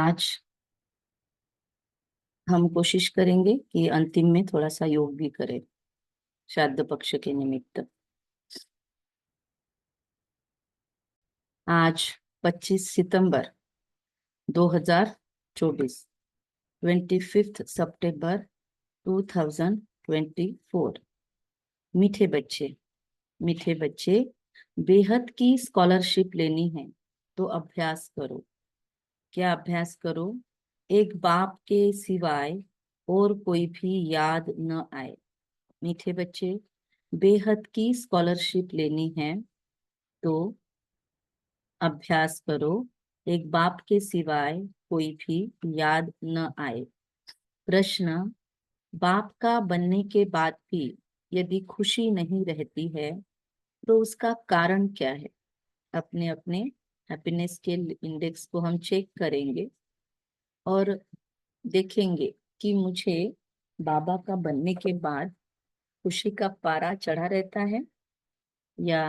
आज हम कोशिश करेंगे कि अंतिम में थोड़ा सा योग भी करें श्राद्ध पक्ष के निमित्त। आज 25 सितंबर 2024, 25 सितंबर 2024। मीठे बच्चे, बेहद की स्कॉलरशिप लेनी है तो अभ्यास करो। क्या अभ्यास करो? एक बाप के सिवाय और कोई भी याद न आए। मीठे बच्चे, बेहद की स्कॉलरशिप लेनी है तो अभ्यास करो। एक बाप के सिवाय कोई भी याद न आए। प्रश्न: बाप का बनने के बाद भी यदि खुशी नहीं रहती है तो उसका कारण क्या है? अपने अपने हैप्पीनेस के इंडेक्स को हम चेक करेंगे और देखेंगे कि मुझे बाबा का बनने के बाद खुशी का पारा चढ़ा रहता है या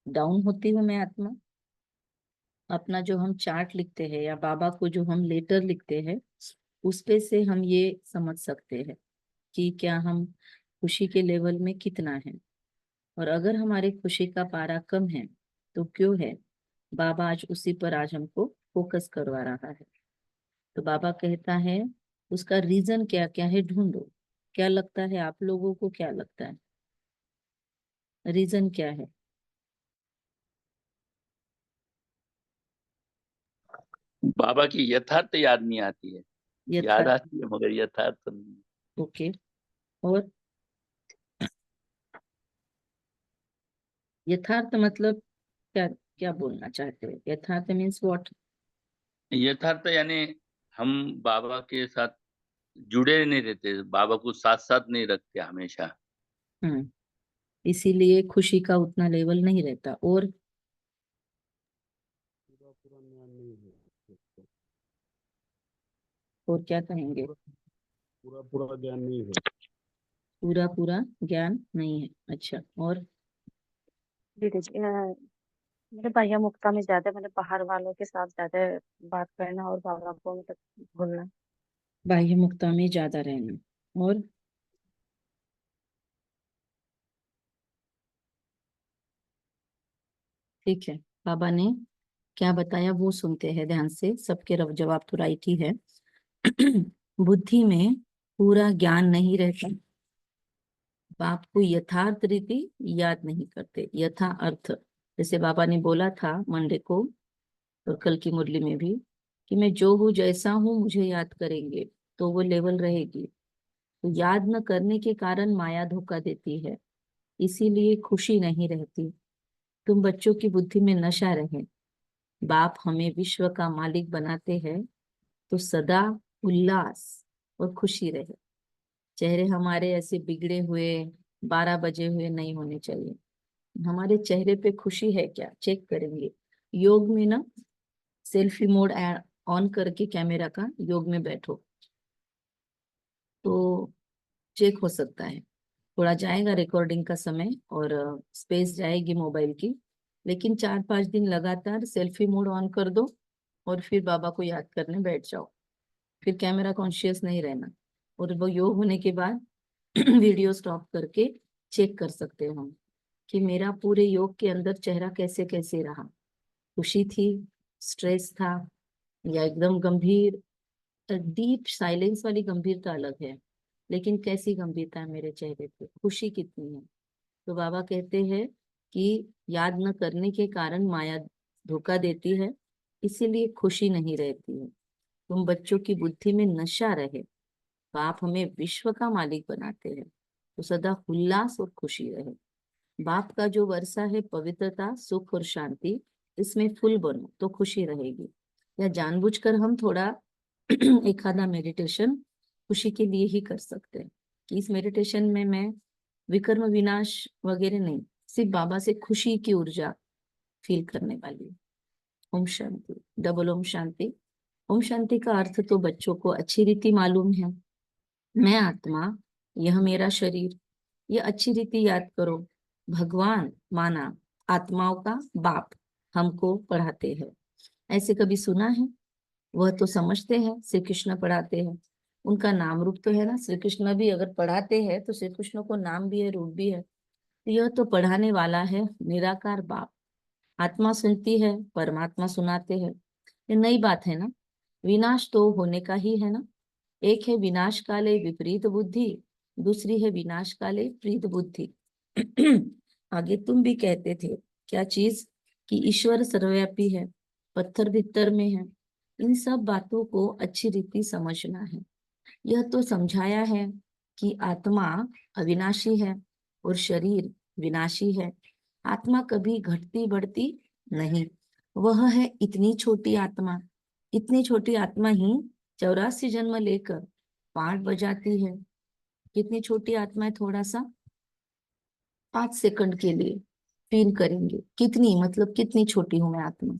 डाउन होती हूँ मैं आत्मा। अपना जो हम चार्ट लिखते हैं या बाबा को जो हम लेटर लिखते हैं उस पे से हम ये समझ सकते हैं कि क्या हम खुशी के लेवल में कितना है। और अगर हमारे खुशी का पारा कम है तो क्यों है? बाबा आज हमको फोकस करवा रहा है। तो बाबा कहता है उसका रीजन क्या क्या है, ढूंढो। क्या लगता है आप लोगों को? क्या लगता है रीजन क्या है? बाबा की यथार्थ याद नहीं आती है। याद यथार्थ। आती है मगर यथार्थ नहीं। ओके। और यथार्थ मतलब क्या? क्या बोलना चाहते हो? यथार्थ मीन्स व्हाट? यथार्थ यानी हम बाबा के साथ जुड़े नहीं रहते, बाबा को साथ साथ नहीं रखते हमेशा। हम्म। इसीलिए खुशी का उतना लेवल नहीं रहता। और पूरा पूरा ज्ञान नहीं है उसको। और क्या कहेंगे? पूरा पूरा ज्ञान नहीं है। पूरा पूरा ज्ञान नहीं है। अच्छा। और जी देखिए, मेरे बाह्य मुक्ता में ज्यादा मैंने बाहर वालों के साथ ज्यादा बात करना और बाबा को मतलब भूलना। बाह्य मुक्ता में ज्यादा रहना। और ठीक है, बाबा ने क्या बताया वो सुनते हैं ध्यान से। सबके जवाब तो राइट ही है। बुद्धि में पूरा ज्ञान नहीं रहता। बाप को यथार्थ रीति याद नहीं करते। यथा अर्थ, जैसे बाबा ने बोला था मंडे को और कल की मुरली में भी कि मैं जो हूँ जैसा हूँ मुझे याद करेंगे तो वो लेवल रहेगी। तो याद न करने के कारण माया धोखा देती है, इसीलिए खुशी नहीं रहती। तुम बच्चों की बुद्धि में नशा रहे। बाप हमें विश्व का मालिक बनाते हैं तो सदा उल्लास और खुशी रहे। चेहरे हमारे ऐसे बिगड़े हुए 12 बजे हुए नहीं होने चाहिए। हमारे चेहरे पे खुशी है क्या, चेक करेंगे। योग में ना सेल्फी मोड ऑन करके कैमरा का योग में बैठो तो चेक हो सकता है। थोड़ा जाएगा रिकॉर्डिंग का समय और स्पेस जाएगी मोबाइल की, लेकिन 4-5 दिन लगातार सेल्फी मोड ऑन कर दो और फिर बाबा को याद करने बैठ जाओ। फिर कैमरा कॉन्शियस नहीं रहना। और वो योग होने के बाद वीडियो स्टॉप करके चेक कर सकते हो हम कि मेरा पूरे योग के अंदर चेहरा कैसे कैसे रहा। खुशी थी, स्ट्रेस था, या एकदम गंभीर, डीप साइलेंस वाली गंभीरता अलग है, लेकिन कैसी गंभीरता है मेरे चेहरे पे, खुशी कितनी है। तो बाबा कहते हैं कि याद न करने के कारण माया धोखा देती है, इसीलिए खुशी नहीं रहती है। तुम बच्चों की बुद्धि में नशा रहे। बाप हमें विश्व का मालिक बनाते हैं तो सदा उल्लास और खुशी रहे। बाप का जो वर्षा है पवित्रता, सुख और शांति, इसमें फुल बनो तो खुशी रहेगी। या जानबूझकर हम थोड़ा एक आधा मेडिटेशन खुशी के लिए ही कर सकते हैं कि इस मेडिटेशन में मैं विकर्म विनाश वगैरह नहीं, सिर्फ बाबा से खुशी की ऊर्जा फील करने वाली हूँ। ओम शांति। डबल ओम शांति। ओम शांति का अर्थ तो बच्चों को अच्छी रीति मालूम है। मैं आत्मा, यह मेरा शरीर, ये अच्छी रीति याद करो। भगवान माना आत्माओं का बाप हमको पढ़ाते हैं। ऐसे कभी सुना है? वह तो समझते हैं, श्री कृष्ण पढ़ाते हैं, उनका नाम रूप तो है ना। श्री कृष्ण भी अगर पढ़ाते हैं तो श्री कृष्ण को नाम भी है, रूप भी है। तो यह तो पढ़ाने वाला है निराकार बाप। आत्मा सुनती है, परमात्मा सुनाते हैं। ये नई बात है ना। विनाश तो होने का ही है ना। एक है विनाश काले विपरीत बुद्धि, दूसरी है विनाश काले प्रीत बुद्धि। आगे तुम भी कहते थे क्या चीज, कि ईश्वर सर्वव्यापी है, पत्थर भीतर में है। इन सब बातों को अच्छी रीति समझना है। यह तो समझाया है कि आत्मा अविनाशी है और शरीर विनाशी है। आत्मा कभी घटती बढ़ती नहीं। वह है इतनी छोटी आत्मा। इतनी छोटी आत्मा ही 84 जन्म लेकर पाठ बजाती है। कितनी छोटी आत्मा है, थोड़ा सा 5 सेकंड के लिए फील करेंगे, कितनी मतलब कितनी छोटी हूं मैं आत्मा।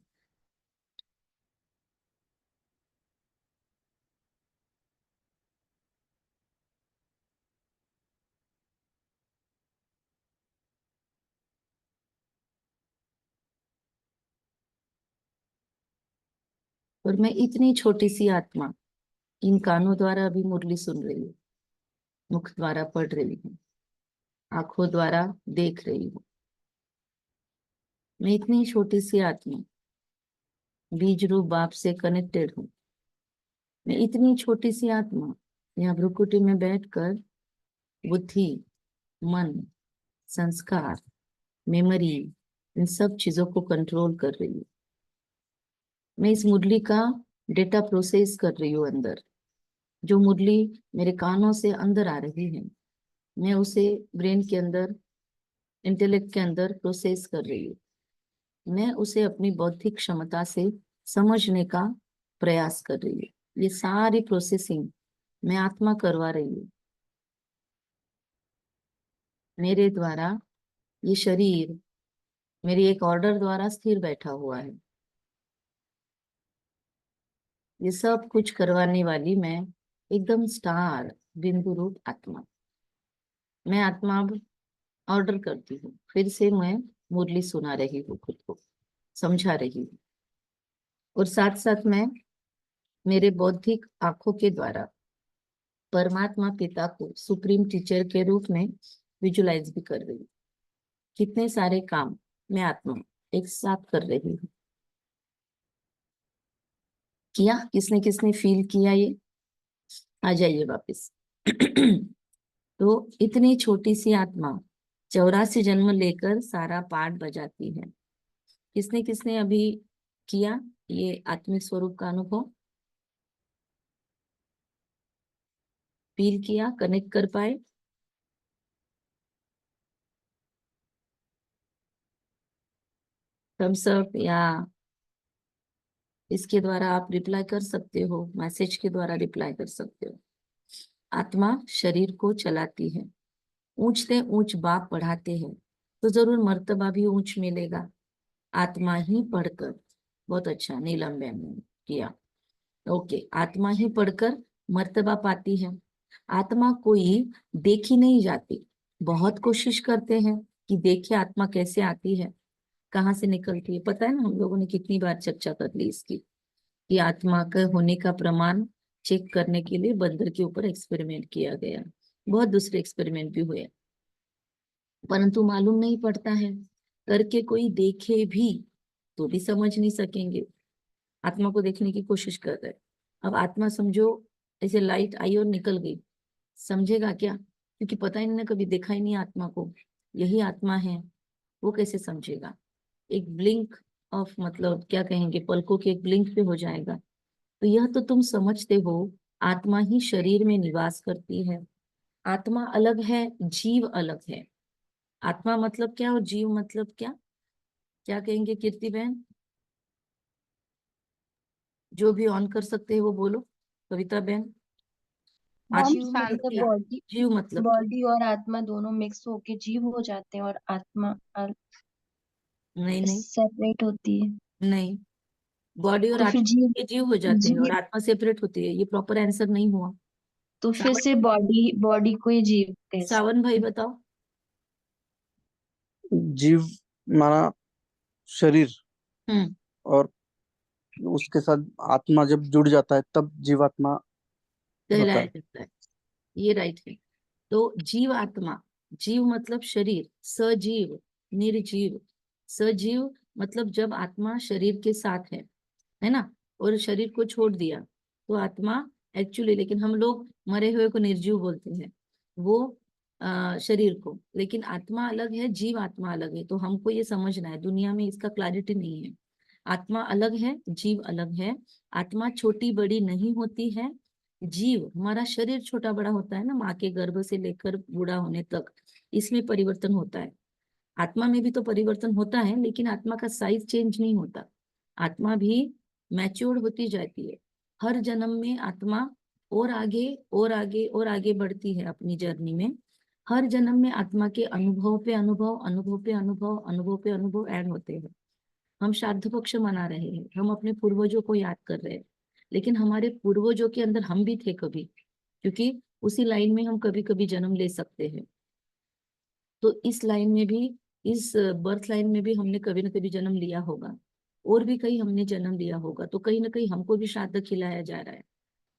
और मैं इतनी छोटी सी आत्मा इन कानों द्वारा अभी मुरली सुन रही हूँ, मुख द्वारा पढ़ रही हूँ, आंखों द्वारा देख रही हूँ। मैं इतनी छोटी सी आत्मा बीज रूप बाप से कनेक्टेड हूँ। मैं इतनी छोटी सी आत्मा यहाँ भ्रुकुटी में बैठकर बुद्धि, मन, संस्कार, मेमोरी, इन सब चीजों को कंट्रोल कर रही हूँ। मैं इस मुरली का डेटा प्रोसेस कर रही हूँ अंदर। जो मुरली मेरे कानों से अंदर आ रही है, मैं उसे ब्रेन के अंदर, इंटेलेक्ट के अंदर प्रोसेस कर रही हूँ। मैं उसे अपनी बौद्धिक क्षमता से समझने का प्रयास कर रही हूँ। ये सारी प्रोसेसिंग मैं आत्मा करवा रही हूँ। मेरे द्वारा ये शरीर मेरी एक ऑर्डर द्वारा स्थिर बैठा हुआ है। ये सब कुछ करवाने वाली मैं एकदम स्टार बिंदु रूप आत्मा। मैं आत्मा अब ऑर्डर करती हूँ, फिर से मैं मुरली सुना रही हूँ, खुद को समझा रही हूँ। और साथ साथ मैं मेरे बौद्धिक आंखों के द्वारा परमात्मा पिता को सुप्रीम टीचर के रूप में विजुलाइज भी कर रही हूँ। कितने सारे काम मैं आत्मा एक साथ कर रही हूँ। किया किसने किसने फील किया ये? आ जाइए वापस। तो इतनी छोटी सी आत्मा 84 जन्म लेकर सारा पाठ बजाती है। किसने किसने अभी किया ये आत्मिक स्वरूप का अनुभव, फील किया, कनेक्ट कर पाए? थम्स अप, या इसके द्वारा आप रिप्लाई कर सकते हो, मैसेज के द्वारा रिप्लाई कर सकते हो। आत्मा शरीर को चलाती है। ऊंचते ऊंच बाप पढ़ाते हैं तो जरूर मर्तबा भी ऊंच मिलेगा। आत्मा ही पढ़कर, बहुत अच्छा नीलम बहन ने किया। ओके, आत्मा ही पढ़कर मर्तबा पाती है। आत्मा कोई देखी नहीं जाती। बहुत कोशिश करते हैं कि देखे आत्मा कैसे आती है, कहाँ से निकलती है। पता है ना, हम लोगों ने कितनी बार चर्चा कर ली इसकी, कि आत्मा का होने का प्रमाण चेक करने के लिए बंदर के ऊपर एक्सपेरिमेंट किया गया। बहुत दूसरे एक्सपेरिमेंट भी हुए, परंतु मालूम नहीं पड़ता है। करके कोई देखे भी तो भी समझ नहीं सकेंगे। आत्मा को देखने की कोशिश कर रहे हैं। अब आत्मा समझो ऐसे लाइट आई और निकल गई, समझेगा क्या? क्योंकि पता ही नहीं, कभी देखा ही नहीं आत्मा को। यही आत्मा है, वो कैसे समझेगा? एक ब्लिंक ऑफ, मतलब क्या कहेंगे, पलकों के एक ब्लिंक पे हो जाएगा। तो यह तो तुम समझते हो, आत्मा ही शरीर में निवास करती है। आत्मा अलग है, जीव अलग है। आत्मा मतलब क्या और जीव मतलब क्या? क्या कहेंगे कीर्ति बहन? जो भी ऑन कर सकते हैं वो बोलो। कविता बहन, मैम आत्मा जीव मतलब मतलब क्या? बॉडी, जीव मतलब क्या? बॉडी और आत्मा दोनों मिक्स होके जीव हो जाते हैं और आत्मा नहीं नहीं सेपरेट होती है। नहीं, बॉडी और तो फिर आत्मा जीव, के जीव हो जाते हैं और जीव आत्मा सेपरेट होती है। ये प्रॉपर आंसर नहीं हुआ। तो फिर सावन, से बॉडी, बॉडी को ही जीव कह सावन भाई सकते बताओ। जीव माना शरीर, हम्म। और उसके साथ आत्मा जब जुड़ जाता है तब जीवात्मा होता कहलाया है। जाता है, ये राइट है। तो जीव आत्मा, जीव मतलब शरीर, सजीव, निर्जीव। सजीव मतलब जब आत्मा शरीर के साथ है ना, और शरीर को छोड़ दिया तो आत्मा एक्चुअली, लेकिन हम लोग मरे हुए को निर्जीव बोलते हैं, वो शरीर को, लेकिन आत्मा अलग है, जीव आत्मा अलग है। तो हमको ये समझना है, दुनिया में इसका क्लैरिटी नहीं है। आत्मा अलग है, जीव अलग है। आत्मा छोटी बड़ी नहीं होती है। जीव, हमारा शरीर छोटा बड़ा होता है ना, माँ के गर्भ से लेकर बूढ़ा होने तक, इसमें परिवर्तन होता है। आत्मा में भी तो परिवर्तन होता है, लेकिन आत्मा का साइज चेंज नहीं होता। आत्मा भी मैच्योर होती जाती है। हर जन्म में आत्मा और आगे और आगे और आगे बढ़ती है अपनी जर्नी में। हर जन्म में आत्मा के अनुभव पे अनुभव, अनुभव पे अनुभव, अनुभव पे अनुभव ऐड होते हैं। हम श्राद्ध पक्ष मना रहे हैं, हम अपने पूर्वजों को याद कर रहे हैं, लेकिन हमारे पूर्वजों के अंदर हम भी थे कभी, क्योंकि उसी लाइन में हम कभी कभी जन्म ले सकते हैं। तो इस लाइन में भी, इस बर्थ लाइन में भी हमने कभी ना कभी जन्म लिया होगा, और भी कहीं हमने जन्म लिया होगा। तो कहीं ना कहीं हमको भी श्राद्ध खिलाया जा रहा है।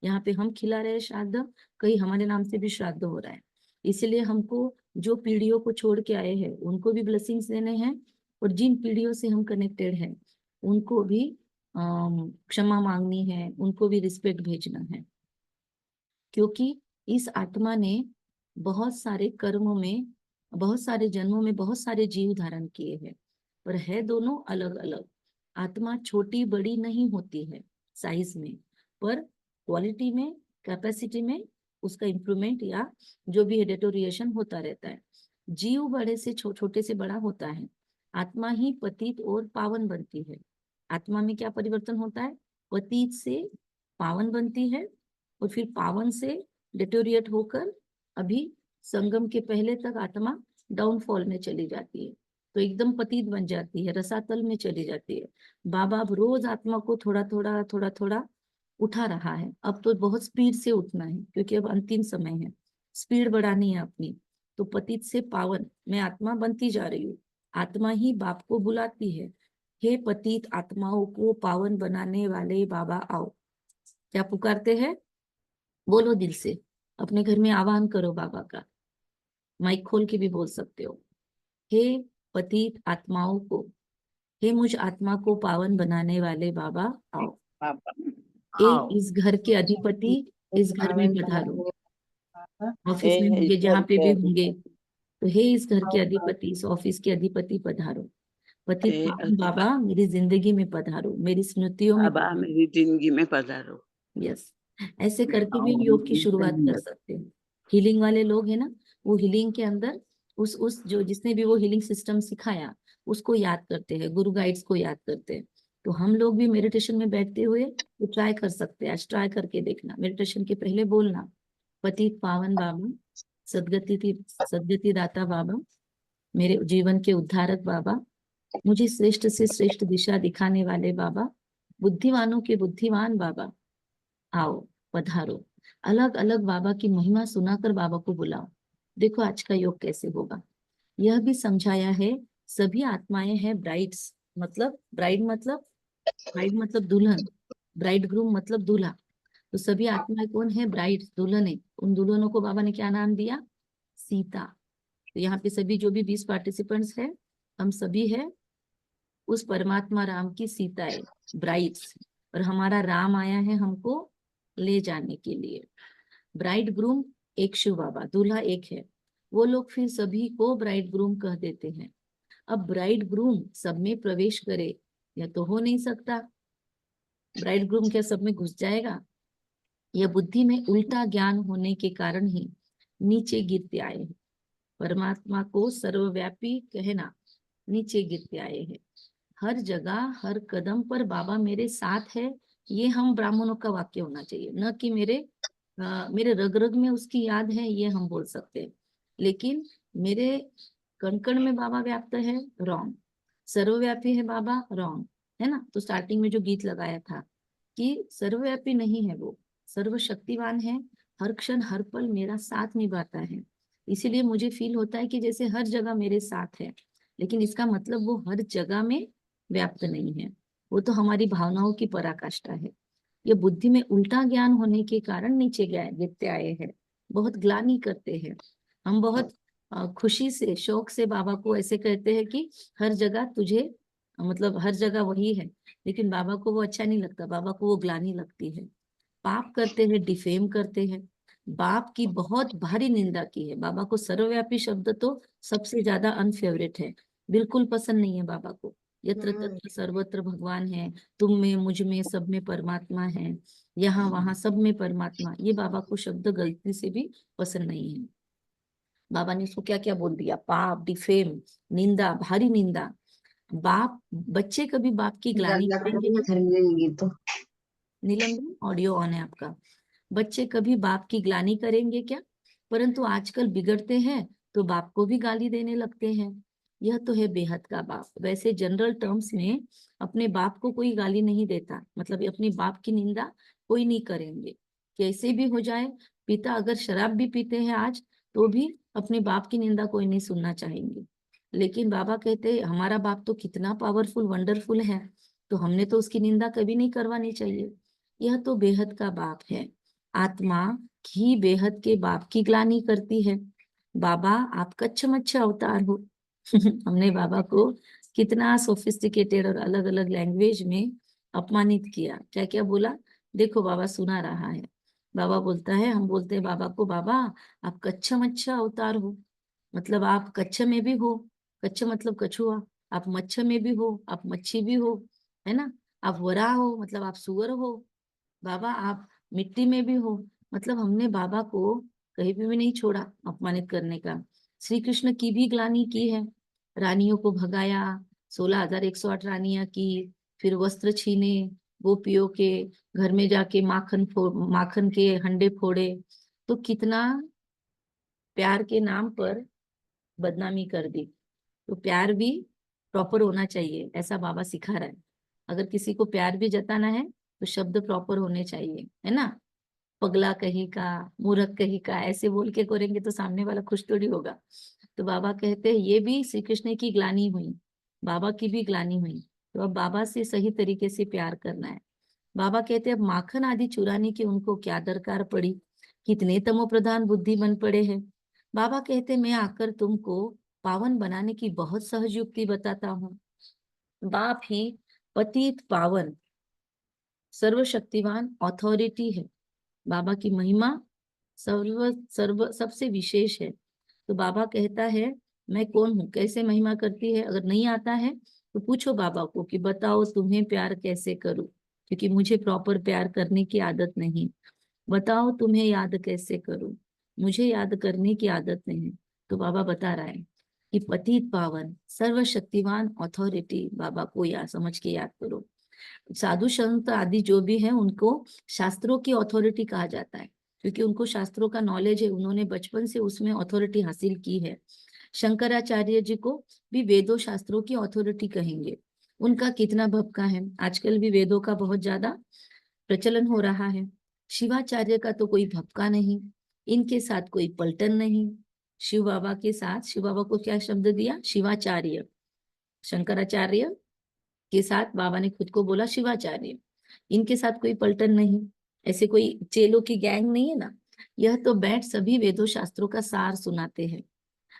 यहाँ पे हम खिला रहे हैं श्राद्ध, कहीं हमारे नाम से भी श्राद्ध हो रहा है। इसीलिए हमको जो पीढ़ियों को छोड़ के आए हैं उनको भी ब्लेसिंग्स देने हैं, और जिन पीढ़ियों से हम कनेक्टेड हैं उनको भी क्षमा मांगनी है, उनको भी रिस्पेक्ट भेजना है। क्योंकि इस आत्मा ने बहुत सारे कर्मों में, बहुत सारे जन्मों में बहुत सारे जीव धारण किए हैं, पर है दोनों अलग अलग। आत्मा छोटी बड़ी नहीं होती है साइज में, पर क्वालिटी में, कैपेसिटी में उसका इंप्रूवमेंट या जो भी डिटोरिएशन होता रहता है। जीव बड़े से छोटे से बड़ा होता है, आत्मा ही पतित और पावन बनती है। आत्मा में क्या परिवर्तन होता है? पतित से पावन बनती है, और फिर पावन से डिटोरिएट होकर अभी संगम के पहले तक आत्मा डाउनफॉल में चली जाती है, तो एकदम पतित बन जाती है, रसातल में चली जाती है। बाबा अब रोज आत्मा को थोड़ा थोड़ा थोड़ा थोड़ा उठा रहा है। अब तो बहुत स्पीड से उठना है, क्योंकि अब अंतिम समय है, स्पीड बढ़ानी है अपनी। तो पतित से पावन मैं आत्मा बनती जा रही हूँ। आत्मा ही बाप को बुलाती है, हे पतित आत्माओं को पावन बनाने वाले बाबा आओ। क्या पुकारते हैं? बोलो दिल से, अपने घर में आह्वान करो बाबा का, माइक खोल के भी बोल सकते हो। हे पतित आत्माओं को, हे मुझ आत्मा को पावन बनाने वाले बाबा आओ। आओ। इस घर के अधिपति इस घर में पधारो। ऑफिस में होंगे, जहाँ पे भी होंगे, तो हे इस घर के अधिपति, इस ऑफिस के अधिपति पधारो। पतित पावन बाबा मेरी जिंदगी में पधारो, मेरी स्मृतियों में बाबा मेरी जिंदगी में पधारो। यस, ऐसे करके भी योग की शुरुआत कर सकते हैं। हीलिंग वाले लोग हैं ना, वो हीलिंग के अंदर उस जो जिसने भी वो हीलिंग सिस्टम सिखाया उसको याद करते हैं, गुरु गाइड्स को याद करते हैं। तो हम लोग भी मेडिटेशन में बैठते हुए तो ट्राई कर सकते हैं। आज ट्राई करके देखना, मेडिटेशन के पहले बोलना, पतित पावन बाबा, सदगति दाता बाबा, मेरे जीवन के उद्धारक बाबा, मुझे श्रेष्ठ से श्रेष्ठ दिशा दिखाने वाले बाबा, बुद्धिमानों के बुद्धिमान बाबा आओ पधारो। अलग अलग बाबा की महिमा सुनाकर बाबा को बुलाओ। देखो आज का योग कैसे होगा। यह भी समझाया है, सभी आत्माएं हैं ब्राइड्स, मतलब ब्राइड मतलब दुल्हन, ब्राइड ग्रूम मतलब दूल्हा। तो सभी आत्माएं कौन है? ब्राइड, दुल्हन है। उन दुल्हनों को बाबा ने क्या नाम दिया? सीता। तो यहाँ पे सभी जो भी 20 पार्टिसिपेंट्स है, हम सभी है उस परमात्मा राम की सीताएं, ब्राइड्स, और हमारा राम आया है हमको ले जाने के लिए। ब्राइड ग्रूम एक शिव बाबा, दूल्हा एक है। वो लोग फिर सभी को ब्राइड ग्रूम कह देते हैं। अब ब्राइड ग्रूम सब में प्रवेश करे यह तो हो नहीं सकता। ब्राइड ग्रूम क्या सब में घुस जाएगा? यह बुद्धि में उल्टा ज्ञान होने के कारण ही नीचे गिरते आए हैं। परमात्मा को सर्वव्यापी कहना नीचे गिरते आए हैं। हर जगह हर कदम पर बाबा मेरे साथ है, ये हम ब्राह्मणों का वाक्य होना चाहिए, न कि मेरे रग रग में उसकी याद है, ये हम बोल सकते हैं। लेकिन मेरे कण कण में बाबा व्याप्त है, रॉन्ग। सर्वव्यापी है बाबा, रॉन्ग है ना। तो स्टार्टिंग में जो गीत लगाया था कि सर्वव्यापी नहीं है, वो सर्वशक्तिवान है, हर क्षण हर पल मेरा साथ निभाता है। इसीलिए मुझे फील होता है कि जैसे हर जगह मेरे साथ है, लेकिन इसका मतलब वो हर जगह में व्याप्त नहीं है। वो तो हमारी भावनाओं की पराकाष्ठा है। ये बुद्धि में उल्टा ज्ञान होने के कारण नीचे गिरते आए हैं, बहुत ग्लानि करते हैं। हम बहुत खुशी से शौक से बाबा को ऐसे कहते हैं कि हर जगह तुझे, मतलब हर जगह वही है, लेकिन बाबा को वो अच्छा नहीं लगता, बाबा को वो ग्लानि लगती है। पाप करते हैं, डिफेम करते हैं, बाप की बहुत भारी निंदा की है। बाबा को सर्वव्यापी शब्द तो सबसे ज्यादा अनफेवरेट है, बिल्कुल पसंद नहीं है बाबा को। यत्र तत्र सर्वत्र भगवान है, तुम में मुझ में सब में परमात्मा है, यहाँ वहां सब में परमात्मा, ये बाबा को शब्द गलती से भी पसंद नहीं है। बाबा ने इसको क्या क्या बोल दिया, पाप, डिफेम, निंदा, भारी निंदा। बाप, बच्चे कभी बाप की ग्लानि करेंगे क्या? नीलम, ऑडियो ऑन है आपका। बच्चे कभी बाप की ग्लानि करेंगे क्या? परंतु आजकल बिगड़ते हैं तो बाप को भी गाली देने लगते हैं। यह तो है बेहद का बाप। वैसे जनरल टर्म्स में अपने बाप को कोई गाली नहीं देता, मतलब अपने बाप की निंदा कोई नहीं करेंगे, कैसे भी हो जाए। पिता अगर शराब भी पीते हैं आज, तो भी अपने बाप की निंदा कोई नहीं सुनना चाहेंगे। लेकिन बाबा कहते हैं हमारा बाप तो कितना पावरफुल, वंडरफुल है, तो हमने तो उसकी निंदा कभी नहीं करवानी चाहिए। यह तो बेहद का बाप है। आत्मा ही बेहद के बाप की ग्लानि करती है। बाबा आप कच्छ अवतार हो। हमने बाबा को कितना सोफिस्टिकेटेड और अलग अलग लैंग्वेज में अपमानित किया, क्या क्या बोला, देखो बाबा सुना रहा है। बाबा बोलता है, हम बोलते हैं बाबा को, बाबा आप कच्छ अवतार हो, मतलब आप कच्छ में भी हो, कच्छ मतलब कछुआ, आप मच्छ में भी हो, आप मच्छी भी हो, है ना, आप वराह हो, मतलब आप सुअर हो, बाबा आप मिट्टी में भी हो। मतलब हमने बाबा को कहीं पे भी नहीं छोड़ा अपमानित करने का। श्री कृष्ण की भी ग्लानि की है, रानियों को भगाया, 16,108 रानियां की, फिर वस्त्र छीने, गोपियों के घर में जाके माखन के हंडे फोड़े, तो कितना प्यार के नाम पर बदनामी कर दी। तो प्यार भी प्रॉपर होना चाहिए, ऐसा बाबा सिखा रहा है। अगर किसी को प्यार भी जताना है तो शब्द प्रॉपर होने चाहिए, है ना। पगला कहीं का, मूर्ख कहीं का, ऐसे बोल के करेंगे तो सामने वाला खुश थोड़ी होगा। तो बाबा कहते हैं ये भी श्री कृष्ण की ग्लानि हुई, बाबा की भी ग्लानि हुई। तो अब बाबा से सही तरीके से प्यार करना है। बाबा कहते हैं अब माखन आदि चुराने की उनको क्या दरकार पड़ी, कितने तमो प्रधान बुद्धि बन पड़े हैं। बाबा कहते मैं आकर तुमको पावन बनाने की बहुत सहज युक्ति बताता हूँ। बाप ही पतित पावन सर्वशक्तिवान अथॉरिटी है। बाबा की महिमा सर्व सर्व सबसे विशेष है। तो बाबा कहता है मैं कौन हूँ, कैसे महिमा करती है। अगर नहीं आता है तो पूछो बाबा को कि बताओ तुम्हें प्यार कैसे करूं, क्योंकि मुझे प्रॉपर प्यार करने की आदत नहीं। बताओ तुम्हें याद कैसे करूं, मुझे याद करने की आदत नहीं। तो बाबा बता रहा है कि पतित पावन सर्वशक्तिवान अथॉरिटी, बाबा को याद समझ के याद करो। साधु संत आदि जो भी है उनको शास्त्रों की अथॉरिटी कहा जाता है, क्योंकि उनको शास्त्रों का नॉलेज है, उन्होंने बचपन से उसमें अथॉरिटी हासिल की है। शंकराचार्य जी को भी वेदों शास्त्रों की अथॉरिटी कहेंगे। उनका कितना भपका है, आजकल भी वेदों का बहुत ज्यादा प्रचलन हो रहा है। शिवाचार्य का तो कोई भपका नहीं, इनके साथ कोई पलटन नहीं। शिव बाबा के साथ, शिव बाबा को क्या शब्द दिया, शिवाचार्य। शंकराचार्य के साथ बाबा ने खुद को बोला शिवाचार्य, इनके साथ कोई पलटन नहीं। ऐसे कोई चेलों की गैंग नहीं है ना। यह तो बैठ सभी वेदों शास्त्रों का सार सुनाते हैं।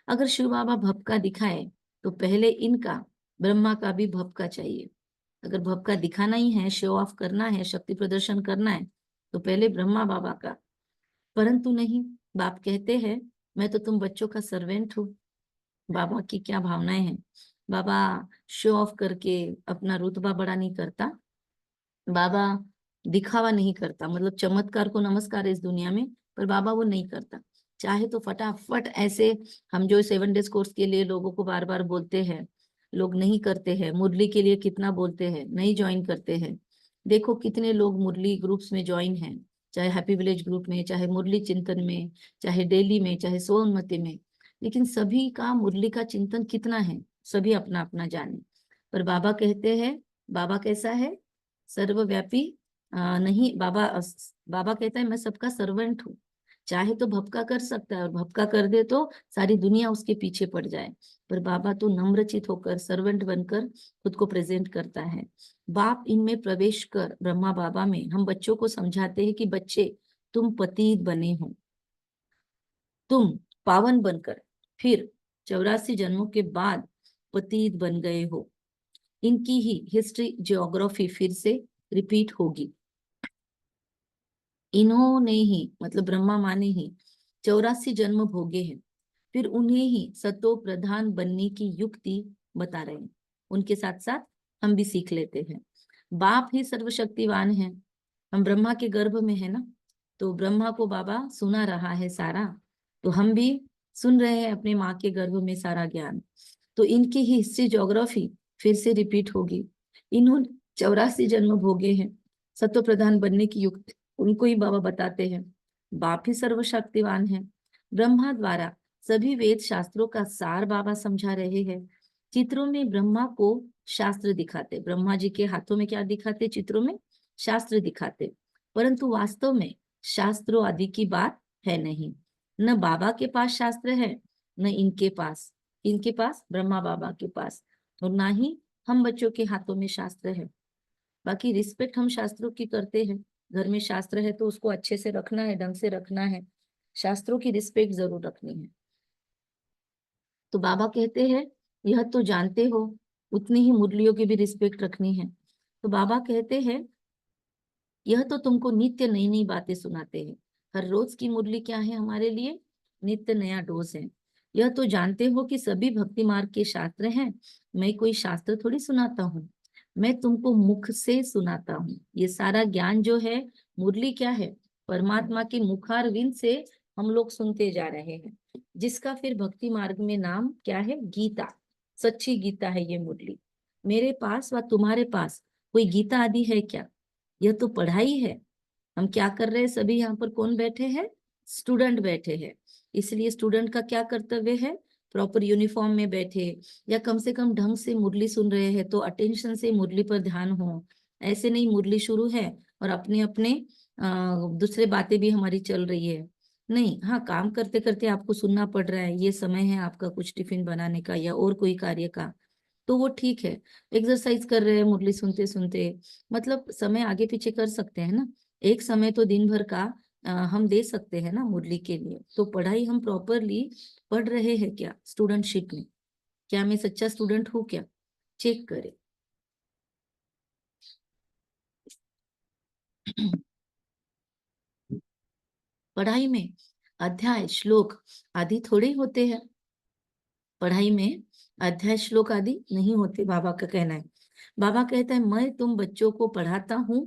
अगर शिव बाबा भपका दिखाए तो पहले इनका, ब्रह्मा का भी भपका चाहिए। अगर भपका दिखाना ही है, शो ऑफ करना है, शक्ति प्रदर्शन करना है, तो पहले ब्रह्मा बाबा का। परंतु नहीं, बाप कहते हैं मैं तो तुम बच्चों का सर्वेंट हूँ। बाबा की क्या भावनाएं हैं। बाबा शो ऑफ करके अपना रुतबा बड़ा नहीं करता, बाबा दिखावा नहीं करता, मतलब चमत्कार को नमस्कार है इस दुनिया में, पर बाबा वो नहीं करता। चाहे तो फटाफट ऐसे, हम जो 7 डेज कोर्स के लिए लोगों को बार बार बोलते हैं, लोग नहीं करते हैं। मुरली के लिए कितना बोलते हैं, नहीं ज्वाइन करते हैं। देखो कितने लोग मुरली ग्रुप्स में ज्वाइन हैं, चाहे हैप्पी विलेज ग्रुप में, चाहे मुरली चिंतन में, चाहे डेली में, चाहे सोनमती में, लेकिन सभी का मुरली का चिंतन कितना है, सभी अपना अपना जाने। पर बाबा कहते हैं, बाबा कैसा है, सर्वव्यापी नहीं। बाबा कहता है मैं सबका सर्वेंट हूँ। चाहे तो भपका कर सकता है, और भपका कर दे तो सारी दुनिया उसके पीछे पड़ जाए, पर बाबा तो नम्रचित होकर सर्वेंट बनकर खुद को प्रेजेंट करता है। बाप इनमें प्रवेश कर, ब्रह्मा बाबा में हम बच्चों को समझाते हैं कि बच्चे तुम पतित बने हो, तुम पावन बनकर फिर 84 जन्मों के बाद पतित बन गए हो। इनकी ही हिस्ट्री जियोग्राफी फिर से रिपीट होगी। इन्होंने ही मतलब ब्रह्मा माँ ने ही 84 जन्म भोगे हैं, फिर उन्हें ही सतो प्रधान बनने की युक्ति बता रहे हैं। उनके साथ साथ हम भी सीख लेते हैं। बाप ही सर्वशक्तिवान है, हम ब्रह्मा के गर्भ में है ना, तो ब्रह्मा को बाबा सुना रहा है सारा, तो हम भी सुन रहे हैं अपने माँ के गर्भ में सारा ज्ञान। तो इनकी ही हिस्ट्री ज्योग्राफी फिर से रिपीट होगी। इन्होंने 84 जन्म भोगे हैं, सत्व प्रधान बनने की युक्ति उनको ही बाबा बताते हैं। बाप ही सर्वशक्तिवान है। ब्रह्मा द्वारा सभी वेद शास्त्रों का सार बाबा समझा रहे हैं। चित्रों में ब्रह्मा को शास्त्र दिखाते, ब्रह्मा जी के हाथों में क्या दिखाते, चित्रों में शास्त्र दिखाते, परंतु वास्तव में शास्त्रों आदि की बात है नहीं। न बाबा के पास शास्त्र है, न इनके पास ब्रह्मा बाबा के पास, और ना ही हम बच्चों के हाथों में शास्त्र है। बाकी रिस्पेक्ट हम शास्त्रों की करते हैं, घर में शास्त्र है तो उसको अच्छे से रखना है, ढंग से रखना है, शास्त्रों की रिस्पेक्ट जरूर रखनी है। तो बाबा कहते हैं यह तो जानते हो, उतनी ही मुरलियों की भी रिस्पेक्ट रखनी है। तो बाबा कहते हैं यह तो तुमको नित्य नई नई बातें सुनाते हैं। हर रोज की मुरली क्या है हमारे लिए, नित्य नया डोज है। यह तो जानते हो कि सभी भक्ति मार्ग के शास्त्र हैं, मैं कोई शास्त्र थोड़ी सुनाता हूँ, मैं तुमको मुख से सुनाता हूँ। ये सारा ज्ञान जो है, मुरली क्या है, परमात्मा के मुखारविंद से हम लोग सुनते जा रहे हैं, जिसका फिर भक्ति मार्ग में नाम क्या है, गीता, सच्ची गीता है ये मुरली। मेरे पास व तुम्हारे पास कोई गीता आदि है क्या, यह तो पढ़ाई है। हम क्या कर रहे हैं, सभी यहाँ पर कौन बैठे हैं, स्टूडेंट बैठे हैं। इसलिए स्टूडेंट का क्या कर्तव्य है, प्रॉपर यूनिफॉर्म में बैठे, या कम से कम ढंग से मुरली सुन रहे हैं तो अटेंशन से मुरली पर ध्यान हो। ऐसे नहीं मुरली शुरू है और अपने अपने दूसरे बातें भी हमारी चल रही है, नहीं। हाँ, काम करते करते आपको सुनना पड़ रहा है, ये समय है आपका कुछ टिफिन बनाने का या और कोई कार्य का, तो वो ठीक है। एक्सरसाइज कर रहे हैं मुरली सुनते सुनते, मतलब समय आगे पीछे कर सकते हैं ना, एक समय तो दिन भर का हम दे सकते हैं ना मुरली के लिए। तो पढ़ाई हम प्रॉपरली पढ़ रहे हैं क्या, स्टूडेंटशिप में क्या मैं सच्चा स्टूडेंट हूँ क्या, चेक करें। पढ़ाई में अध्याय श्लोक आदि थोड़े होते हैं, पढ़ाई में अध्याय श्लोक आदि नहीं होते, बाबा का कहना है। बाबा कहता है मैं तुम बच्चों को पढ़ाता हूँ,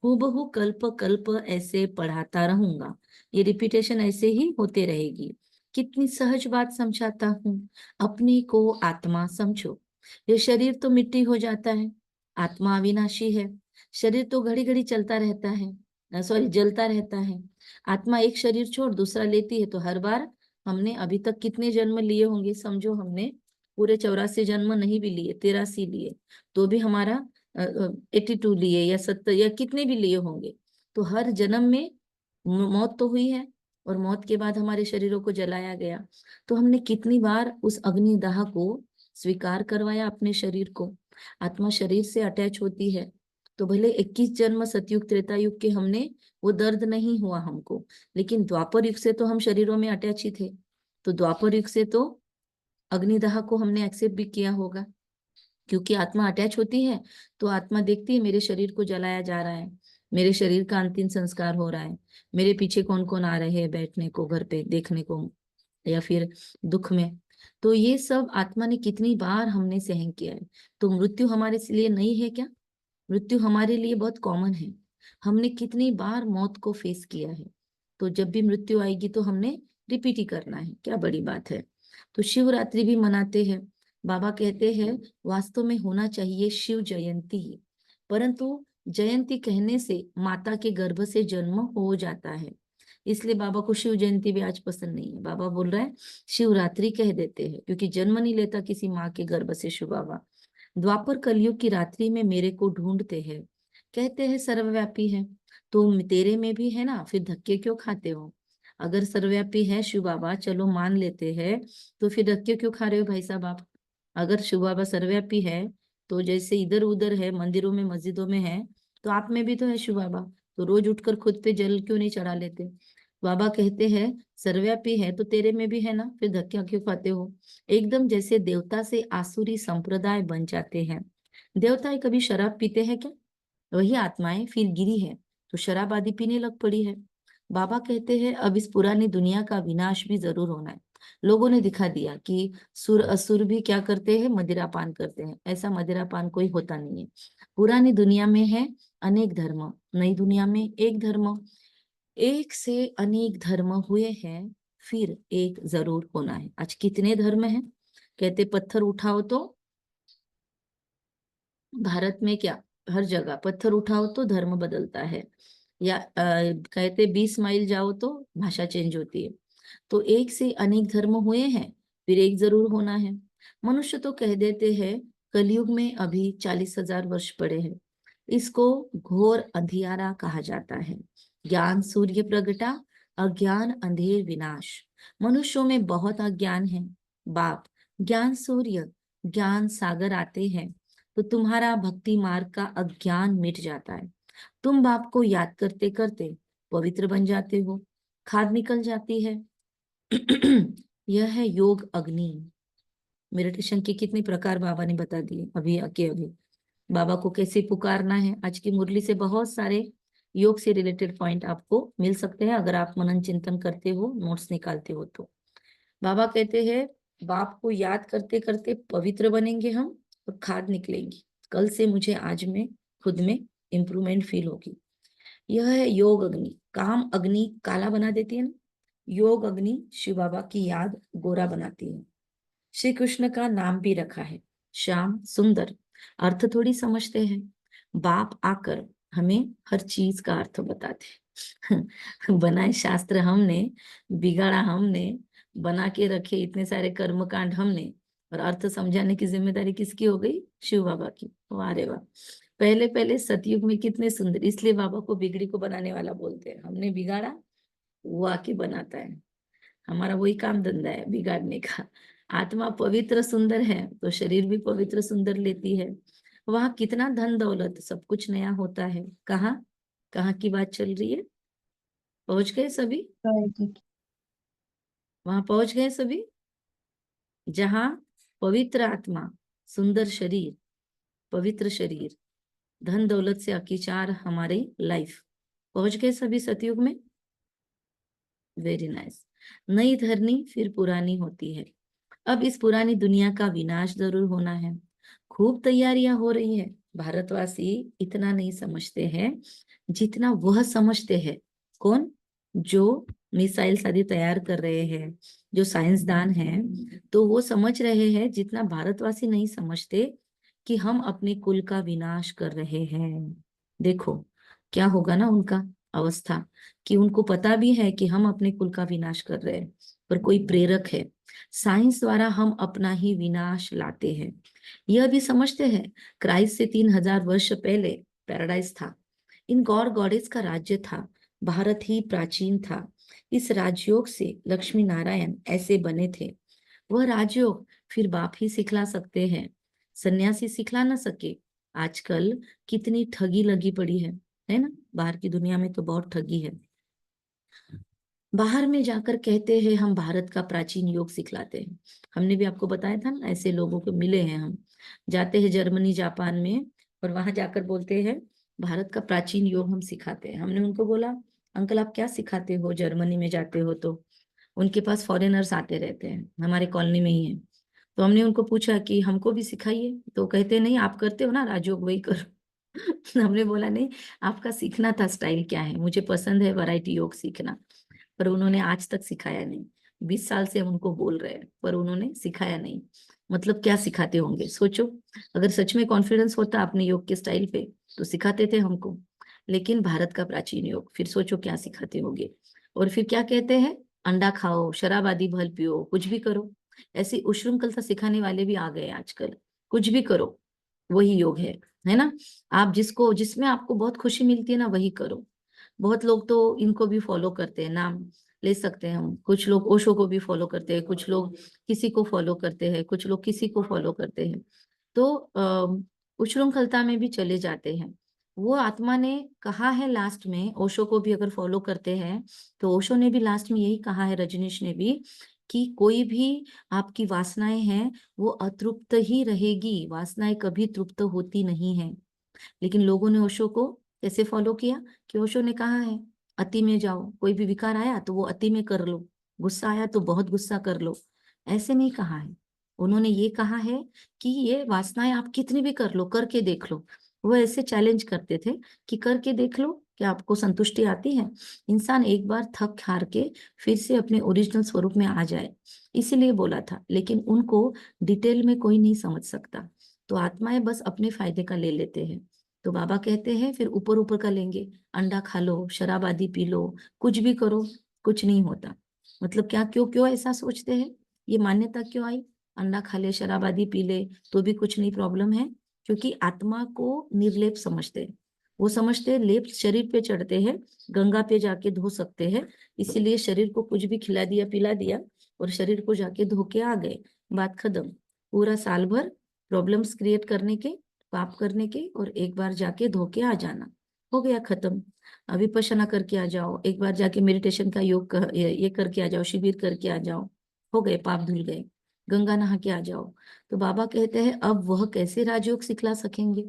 हूबहू कल्प कल्प ऐसे पढ़ाता रहूंगा, ये रिपीटेशन ऐसे ही होते रहेगी। कितनी सहज बात समझाता हूँ, अपने को आत्मा समझो। ये शरीर तो मिट्टी हो जाता है, आत्मा अविनाशी है। शरीर तो घड़ी घड़ी चलता रहता है, सॉरी जलता रहता है। आत्मा एक शरीर छोड़ दूसरा लेती है, तो हर बार हमने अभी तक कितने जन्म लिए होंगे, समझो हमने पूरे 84 जन्म नहीं भी लिए, 83 लिए, तो भी हमारा 82 लिए या 70 या कितने भी लिए होंगे। तो हर जन्म में मौत तो हुई है, और मौत के बाद हमारे शरीरों को जलाया गया। तो हमने कितनी बार उस अग्निदाह को स्वीकार करवाया अपने शरीर को। आत्मा शरीर से अटैच होती है, तो भले 21 जन्म सतयुग त्रेता युग के हमने वो दर्द नहीं हुआ हमको, लेकिन द्वापर युग से तो हम शरीरों में अटैच ही थे, तो द्वापर युग से तो अग्निदाह को हमने एक्सेप्ट भी किया होगा। क्योंकि आत्मा अटैच होती है तो आत्मा देखती है मेरे शरीर को जलाया जा रहा है, मेरे शरीर का अंतिम संस्कार हो रहा है, मेरे पीछे कौन कौन आ रहे हैं बैठने को, घर पे देखने को, या फिर दुख में। तो ये सब आत्मा ने कितनी बार हमने सहन किया है। तो मृत्यु हमारे लिए नहीं है क्या, मृत्यु हमारे लिए बहुत कॉमन है। हमने कितनी बार मौत को फेस किया है, तो जब भी मृत्यु आएगी तो हमने रिपीट ही करना है, क्या बड़ी बात है। तो शिवरात्रि भी मनाते हैं। बाबा कहते हैं वास्तव में होना चाहिए शिव जयंती, परंतु जयंती कहने से माता के गर्भ से जन्म हो जाता है, इसलिए बाबा को शिव जयंती भी आज पसंद नहीं है। बाबा बोल रहा है शिवरात्रि कह देते हैं, क्योंकि जन्म नहीं लेता किसी माँ के गर्भ से शिव बाबा। द्वापर कलयुग की रात्रि में मेरे को ढूंढते हैं, कहते हैं सर्वव्यापी है, तो तेरे में भी है ना, फिर धक्के क्यों खाते हो। अगर सर्वव्यापी है शिव बाबा, चलो मान लेते हैं, तो फिर धक्के क्यों खा रहे हो भाई साहब आप? अगर शिव बाबा सर्वव्यापी है, तो जैसे इधर उधर है, मंदिरों में मस्जिदों में है, तो आप में भी तो है शिव बाबा। तो रोज उठकर खुद पे जल क्यों नहीं चढ़ा लेते? बाबा कहते हैं सर्वव्यापी है तो तेरे में भी है ना, फिर धक्का क्यों खाते हो? एकदम जैसे देवता से आसुरी संप्रदाय बन जाते हैं। देवताएं कभी शराब पीते हैं क्या? वही आत्माएं फिर गिरी है तो शराब आदि पीने लग पड़ी है। बाबा कहते हैं अब इस पुरानी दुनिया का विनाश भी जरूर होना है। लोगों ने दिखा दिया कि सुर असुर भी क्या करते हैं, मदिरापान करते हैं। ऐसा मदिरापान कोई होता नहीं है। पुरानी दुनिया में है अनेक धर्म, नई दुनिया में एक धर्म। एक से अनेक धर्म हुए हैं, फिर एक जरूर होना है। आज कितने धर्म हैं? कहते पत्थर उठाओ तो भारत में क्या, हर जगह पत्थर उठाओ तो धर्म बदलता है। या कहते 20 माइल जाओ तो भाषा चेंज होती है। तो एक से अनेक धर्म हुए हैं, फिर एक जरूर होना है। मनुष्य तो कह देते हैं कलयुग में अभी 40,000 वर्ष पड़े हैं। इसको घोर अंधियारा कहा जाता है। ज्ञान सूर्य प्रगटा, अज्ञान अंधेर विनाश। मनुष्यों में बहुत अज्ञान है बाप। ज्ञान सूर्य, ज्ञान सागर आते हैं तो तुम्हारा भक्ति मार्ग का अज्ञान मिट जाता है। तुम बाप को याद करते करते पवित्र बन जाते हो, खाद निकल जाती है। यह है योग अग्नि। मेडिटेशन के कितने प्रकार बाबा ने बता दिए अभी अभी। बाबा को कैसे पुकारना है, आज की मुरली से बहुत सारे योग से रिलेटेड पॉइंट आपको मिल सकते हैं अगर आप मनन चिंतन करते हो, नोट्स निकालते हो तो। बाबा कहते हैं बाप को याद करते करते पवित्र बनेंगे हम और खाद निकलेंगी। कल से मुझे आज में खुद में इंप्रूवमेंट फील होगी। यह है योग अग्नि। काम अग्नि काला बना देती है ना, योग अग्नि शिव बाबा की याद गोरा बनाती है। श्री कृष्ण का नाम भी रखा है श्याम सुंदर। अर्थ थोड़ी समझते हैं, बाप आकर हमें हर चीज का अर्थ बताते। बनाए शास्त्र हमने, बिगाड़ा हमने, बना के रखे इतने सारे कर्मकांड हमने, और अर्थ समझाने की जिम्मेदारी किसकी हो गई? शिव बाबा की। वाह रे वाह। पहले पहले सतयुग में कितने सुंदर, इसलिए बाबा को बिगड़ी को बनाने वाला बोलते हैं। हमने बिगाड़ा, वो आके बनाता है। हमारा वही काम धंधा है बिगाड़ने का। आत्मा पवित्र सुंदर है तो शरीर भी पवित्र सुंदर लेती है। वहां कितना धन दौलत सब कुछ नया होता है। कहाँ कहाँ की बात चल रही है? पहुंच गए सभी? वहां पहुंच गए सभी जहां पवित्र आत्मा, सुंदर शरीर, पवित्र शरीर, धन दौलत से अकीचार हमारी लाइफ। पहुंच गए सभी सतयुग में? Very nice. नई धरनी फिर पुरानी होती है। अब इस पुरानी दुनिया का विनाश जरूर होना है। खूब तैयारियां हो रही है। भारतवासी इतना नहीं समझते हैं जितना वह समझते हैं। कौन? जो मिसाइल आदि तैयार कर रहे हैं, जो साइंसदान हैं, तो वो समझ रहे हैं जितना भारतवासी नहीं समझते कि हम अपने कुल का विनाश कर रहे हैं। देखो क्या होगा ना उनका अवस्था, कि उनको पता भी है कि हम अपने कुल का विनाश कर रहे हैं, पर कोई प्रेरक है। साइंस द्वारा हम अपना ही विनाश लाते हैं। यह भी समझते हैं क्राइस्ट से 3000 वर्ष पहले पैराडाइज था। इन गॉड गॉडेस का राज्य था। भारत ही प्राचीन था। इस राजयोग से लक्ष्मी नारायण ऐसे बने थे। वह राजयोग फिर बाप ही सिखला सकते हैं, सन्यासी सिखला ना सके। आजकल कितनी ठगी लगी पड़ी है ना? बाहर की दुनिया में तो बहुत ठगी है। बाहर में जाकर कहते हैं हम भारत का प्राचीन योग सिखलाते हैं। हमने भी आपको बताया था ना, ऐसे लोगों को मिले हैं हम। जाते हैं जर्मनी जापान में और वहां जाकर बोलते हैं भारत का प्राचीन योग हम सिखाते हैं। हमने उनको बोला अंकल आप क्या सिखाते हो? जर्मनी में जाते हो तो उनके पास फॉरेनर्स आते रहते हैं, हमारे कॉलोनी में ही है। तो हमने उनको पूछा कि हमको भी सिखाइए, तो कहते नहीं आप करते हो ना राजयोग, वही करो। हमने बोला नहीं, आपका सीखना था स्टाइल क्या है, मुझे पसंद है वैरायटी योग सीखना, पर उन्होंने आज तक सिखाया नहीं। 20 साल से हम उनको बोल रहे हैं पर उन्होंने सिखाया नहीं। मतलब क्या सिखाते होंगे सोचो। अगर सच में कॉन्फिडेंस होता अपने योग के स्टाइल पे तो सिखाते थे हमको। लेकिन भारत का प्राचीन योग, फिर सोचो क्या सिखाते होंगे। और फिर क्या कहते हैं, अंडा खाओ, शराब आदि भल पियो, कुछ भी करो। ऐसी उश्रृंखलता सिखाने वाले भी आ गए आजकल। कुछ भी करो, वही योग है ना? आप जिसको, जिसमें आपको बहुत खुशी मिलती है ना, वही करो। बहुत लोग तो इनको भी फॉलो करते हैं। नाम ले सकते हैं हम। कुछ लोग ओशो को भी फॉलो करते हैं, कुछ लोग किसी को फॉलो करते हैं, कुछ लोग किसी को फॉलो करते हैं। तो उच्छृंखलता में भी चले जाते हैं। वो आत्मा ने कहा है लास्ट में, ओशो को भी अगर फॉलो करते हैं तो ओशो ने भी लास्ट में यही कहा है, रजनीश ने भी, कि कोई भी आपकी वासनाएं हैं वो अतृप्त ही रहेगी, वासनाएं कभी तृप्त होती नहीं है। लेकिन लोगों ने ओशो को कैसे फॉलो किया कि ओशो ने कहा है अति में जाओ, कोई भी विकार आया तो वो अति में कर लो, गुस्सा आया तो बहुत गुस्सा कर लो। ऐसे नहीं कहा है, उन्होंने ये कहा है कि ये वासनाएं आप कितनी भी कर लो, करके देख लो। वो ऐसे चैलेंज करते थे कि करके देख लो, क्या आपको संतुष्टि आती है? इंसान एक बार थक हार के फिर से अपने ओरिजिनल स्वरूप में आ जाए, इसीलिए बोला था। लेकिन उनको डिटेल में कोई नहीं समझ सकता, तो आत्माएं बस अपने फायदे का ले लेते हैं। तो बाबा कहते हैं फिर ऊपर ऊपर का लेंगे, अंडा खा लो, शराब आदि पी लो, कुछ भी करो, कुछ नहीं होता। मतलब क्या, क्यों क्यों ऐसा सोचते हैं? ये मान्यता क्यों आई? अंडा खा ले, शराब आदि पी ले तो भी कुछ नहीं प्रॉब्लम है, क्योंकि आत्मा को निर्लेप समझते हैं। वो समझते हैं लेप शरीर पे चढ़ते हैं, गंगा पे जाके धो सकते हैं, इसीलिए शरीर को कुछ भी खिला दिया पिला दिया और शरीर को जाके धो के आ गए, बात खत्म। पूरा साल भर प्रॉब्लम्स क्रिएट करने के, पाप करने के, और एक बार जाके धो के आ जाना, हो गया खत्म। विपश्यना करके आ जाओ, एक बार जाके मेडिटेशन का योग ये करके आ जाओ, शिविर करके आ जाओ, हो गए, पाप धुल गए। गंगा नहा के आ जाओ। तो बाबा कहते हैं अब वह कैसे राजयोग सिखला सकेंगे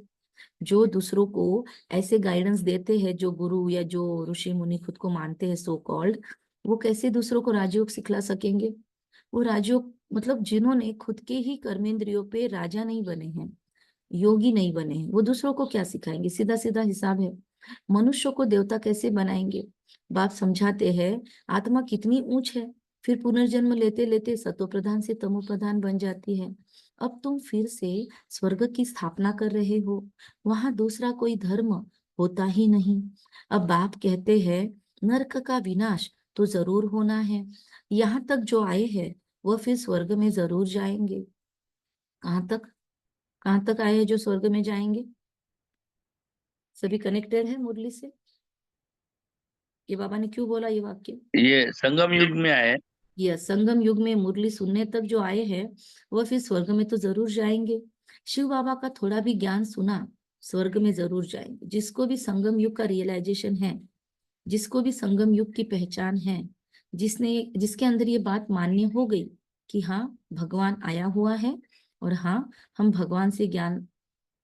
जो दूसरों को ऐसे गाइडेंस देते हैं, जो गुरु या जो ऋषि मुनि खुद को मानते हैं सो कॉल्ड, वो कैसे दूसरों को राजयोग सिखला सकेंगे? वो राजयोग मतलब जिन्होंने खुद के ही कर्मेंद्रियों पे राजा नहीं बने हैं, योगी नहीं बने हैं, वो दूसरों को क्या सिखाएंगे? सीधा सीधा हिसाब है। मनुष्य को देवता कैसे बनाएंगे? बाप समझाते हैं आत्मा कितनी ऊंच है, फिर पुनर्जन्म लेते लेते सतो प्रधान से तमो प्रधान बन जाती है। अब तुम फिर से स्वर्ग की स्थापना कर रहे हो, वहां दूसरा कोई धर्म होता ही नहीं। अब बाप कहते हैं नरक का विनाश तो जरूर होना है, यहाँ तक जो आए हैं वह फिर स्वर्ग में जरूर जाएंगे। कहाँ तक? कहाँ तक आए हैं जो स्वर्ग में जाएंगे? सभी कनेक्टेड है मुरली से? ये बाबा ने क्यों बोला ये वाक्य? ये संगम युग में आए। यह संगम युग में मुरली सुनने तक जो आए हैं वह फिर स्वर्ग में तो जरूर जाएंगे। शिव बाबा का थोड़ा भी ज्ञान सुना, स्वर्ग में जरूर जाएंगे। जिसको भी संगम युग का रियलाइजेशन है, जिसको भी संगम युग की पहचान है, जिसके अंदर ये बात मान्य हो गई कि हाँ भगवान आया हुआ है और हाँ हम भगवान से ज्ञान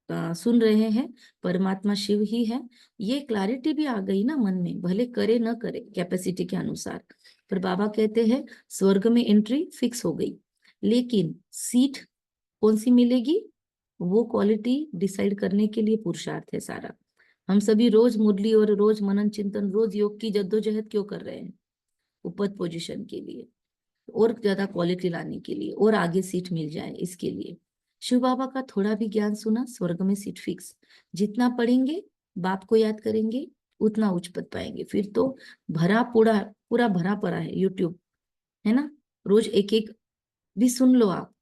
सुन रहे हैं, परमात्मा शिव ही है, ये क्लैरिटी भी आ गई ना मन में, भले करे न करे कैपेसिटी के अनुसार। पर बाबा कहते हैं स्वर्ग में एंट्री फिक्स हो गई, लेकिन सीट कौन सी मिलेगी वो क्वालिटी डिसाइड करने के लिए पुरुषार्थ है सारा। हम सभी रोज मुरली और रोज मनन चिंतन, रोज योग की जद्दोजहद क्यों कर रहे हैं? उपद पोजीशन के लिए, और ज्यादा क्वालिटी लाने के लिए, और आगे सीट मिल जाए इसके लिए। शिव बाबा का थोड़ा भी ज्ञान सुना, स्वर्ग में सीट फिक्स। जितना पढ़ेंगे, बाप को याद करेंगे, उतना उच्च पद पाएंगे। फिर तो भरा पूरा पूरा भरा पड़ा है यूट्यूब, है ना? रोज एक एक भी सुन लो आप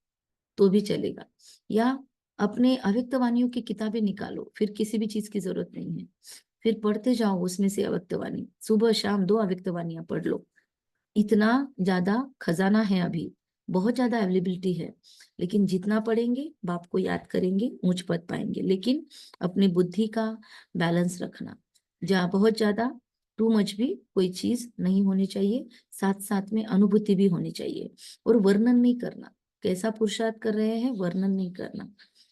तो भी चलेगा, या अपने अव्यक्तवाणियों की किताबें निकालो, फिर किसी भी चीज की जरूरत नहीं है, फिर पढ़ते जाओ उसमें से अव्यक्तवाणी, सुबह शाम 2 अव्यक्तवाणियां पढ़ लो। इतना ज्यादा खजाना है अभी, बहुत ज्यादा अवेलेबिलिटी है। लेकिन जितना पढ़ेंगे, बाप को याद करेंगे, ऊंच पद पाएंगे। लेकिन अपनी बुद्धि का बैलेंस रखना, जहाँ बहुत ज्यादा टू मच भी कोई चीज नहीं होनी चाहिए, साथ साथ में अनुभूति भी होनी चाहिए। और वर्णन नहीं करना, कैसा पुरुषार्थ कर रहे हैं वर्णन नहीं करना।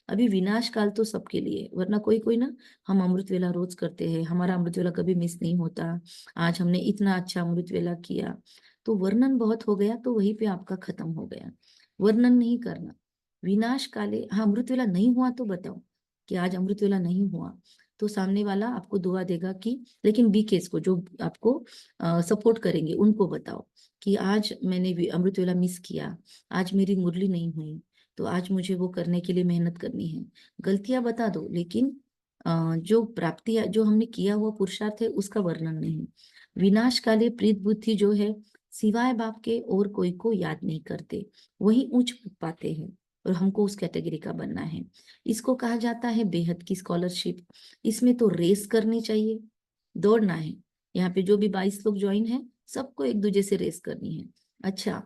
अभी विनाश काल तो सबके लिए, वरना कोई कोई ना, हम अमृत वेला रोज करते हैं, हमारा अमृत वेला कभी मिस नहीं होता, आज हमने इतना अच्छा अमृत वेला किया, तो वर्णन बहुत हो गया, तो वहीं पे आपका खत्म हो गया। वर्णन नहीं करना। विनाश काले, हाँ अमृत वेला नहीं हुआ तो बताओ कि आज अमृत वेला नहीं हुआ, तो सामने वाला आपको दुआ देगा कि, लेकिन बीकेस को जो आपको सपोर्ट करेंगे उनको बताओ कि आज मैंने अमृत वेला मिस किया, आज मेरी मुरली नहीं हुई, तो आज मुझे वो करने के लिए मेहनत करनी है। गलतियां बता दो, लेकिन जो प्राप्ति जो हमने किया हुआ पुरुषार्थ है उसका वर्णन नहीं। विनाश काले प्रीत बुद्धि जो है, सिवाय बाप के और कोई को याद नहीं करते, वही ऊंच पाते हैं, और हमको उस कैटेगरी का बनना है। इसको कहा जाता है बेहद की स्कॉलरशिप। इसमें तो रेस करनी चाहिए, दौड़ना है। यहाँ पे जो भी 22 लोग ज्वाइन है, सबको एक दूजे से रेस करनी है। अच्छा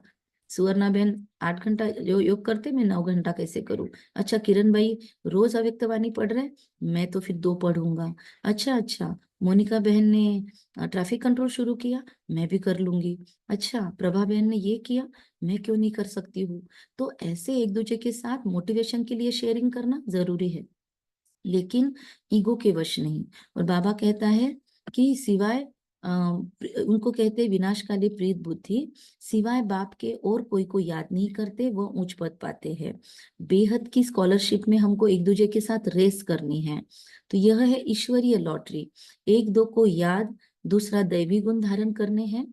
सुवर्णा बहन 8 घंटा जो योग करते, मैं 9 घंटा कैसे करूं? अच्छा किरण भाई रोज अव्यक्तवाणी पढ़ रहे, मैं तो फिर 2 पढ़ूंगा। अच्छा मोनिका बहन ने ट्रैफिक कंट्रोल शुरू किया, मैं भी कर लूंगी। अच्छा प्रभा बहन ने ये किया, मैं क्यों नहीं कर सकती हूँ? तो ऐसे एक दूसरे के साथ मोटिवेशन के लिए शेयरिंग करना जरूरी है, लेकिन ईगो के वश नहीं। और बाबा कहता है कि सिवाय उनको कहते हैं विनाशकाली प्रीत बुद्धि, सिवाय बाप के और कोई को याद नहीं करते, वो उच्च पद पाते हैं। बेहद की स्कॉलरशिप में हमको एक दूसरे के साथ रेस करनी है। तो यह है ईश्वरीय लॉटरी। एक दो को याद, दूसरा दैवी गुण धारण करने हैं।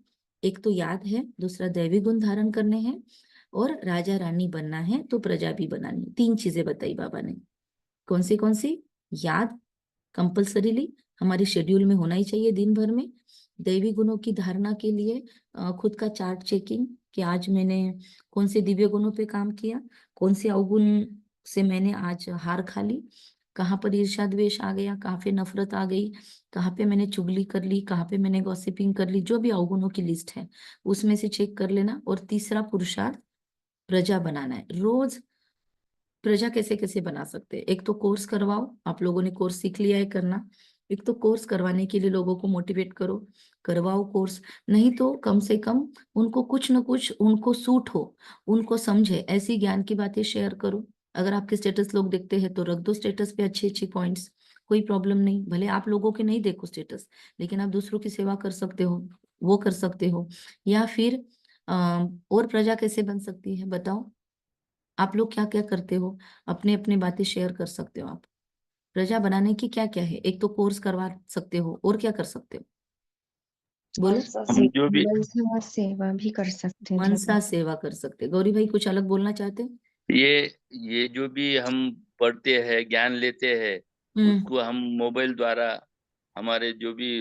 एक तो याद है, दूसरा दैवी गुण धारण करने हैं, और राजा रानी बनना है तो प्रजा भी बनानी। 3 चीजें बताई बाबा ने। कौन सी? याद कंपल्सरीली हमारे शेड्यूल में होना ही चाहिए दिन भर में। दैवी गुणों की धारणा के लिए खुद का चार्ट चेकिंग कि आज मैंने कौन से दिव्य गुणों पे काम किया, कौन से अवगुण से मैंने आज हार खा ली, कहाँ पर ईर्ष्या द्वेष आ गया, कहाँ पे नफरत आ गई, कहाँ पे मैंने चुगली कर ली, कहाँ पे मैंने गॉसिपिंग कर ली। जो भी अवगुणों की लिस्ट है उसमें से चेक कर लेना। और तीसरा पुरुषार्थ प्रजा बनाना है। रोज प्रजा कैसे कैसे बना सकते हैं? एक तो कोर्स करवाओ, आप लोगों ने कोर्स सीख लिया है करना। एक तो कोर्स करवाने के लिए लोगों को मोटिवेट करो, करवाओ कोर्स। नहीं तो कम से कम उनको कुछ न कुछ उनको सूट हो, उनको समझे ऐसी ज्ञान की बातें शेयर करो। अगर आपके स्टेटस लोग देखते हैं तो रख दो स्टेटस पे अच्छी अच्छी पॉइंट्स, कोई प्रॉब्लम नहीं। भले आप लोगों के नहीं देखो स्टेटस, लेकिन आप दूसरों की सेवा कर सकते हो, वो कर सकते हो। या फिर और प्रजा कैसे बन सकती है बताओ? आप लोग क्या क्या करते हो, अपने अपने बातें शेयर कर सकते हो। आप प्रजा बनाने की क्या क्या है? एक तो कोर्स करवा सकते हो, और क्या कर सकते हो बोलो? हम जो भी मनसा सेवा भी कर सकते हैं मनसा थोड़ा। सेवा कर सकते। गौरी भाई कुछ अलग बोलना चाहते हैं? ये जो भी हम पढ़ते हैं, ज्ञान लेते हैं, हम्म। उसको हम मोबाइल द्वारा हमारे जो भी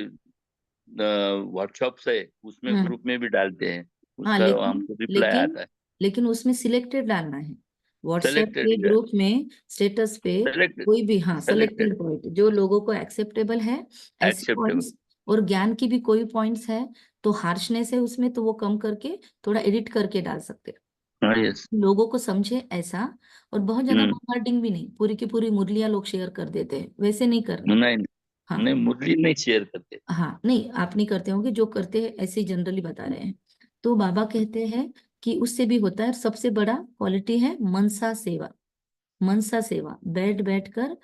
वर्कशॉप्स है उसमें हम्म। ग्रुप में भी डालते हैं, हाँ उसका हमको रिप्लाई आता है। लेकिन उसमें सिलेक्टेड डालना है। व्हाट्सएप सेलेक्टेड के ग्रुप में स्टेटस पे सेलेक्टेड कोई भी, हाँ सेलेक्टेड सेलेक्टेड पॉइंट जो लोगों को एक्सेप्टेबल है ऐसे एक्सेप्टेबल। पॉइंट्स। और ज्ञान की भी कोई पॉइंट्स है तो हार्शनेस है उसमें, तो वो कम करके थोड़ा एडिट करके डाल सकते हैं, हाँ, यस। लोगों को समझे ऐसा। और बहुत ज्यादा हम्म। बॉम्बार्डिंग भी नहीं, पूरी की पूरी मुरलियां लोग शेयर कर देते हैं, वैसे नहीं करना। नहीं हाँ नहीं, मुरली नहीं शेयर करते। हाँ, नहीं आप नहीं करते होंगे, जो करते हैं ऐसे ही जनरली बता रहे हैं। तो बाबा कहते हैं कि उससे भी होता है। सबसे बड़ा क्वालिटी है मनसा सेवा। मनसा सेवा बैठ बैठ कर,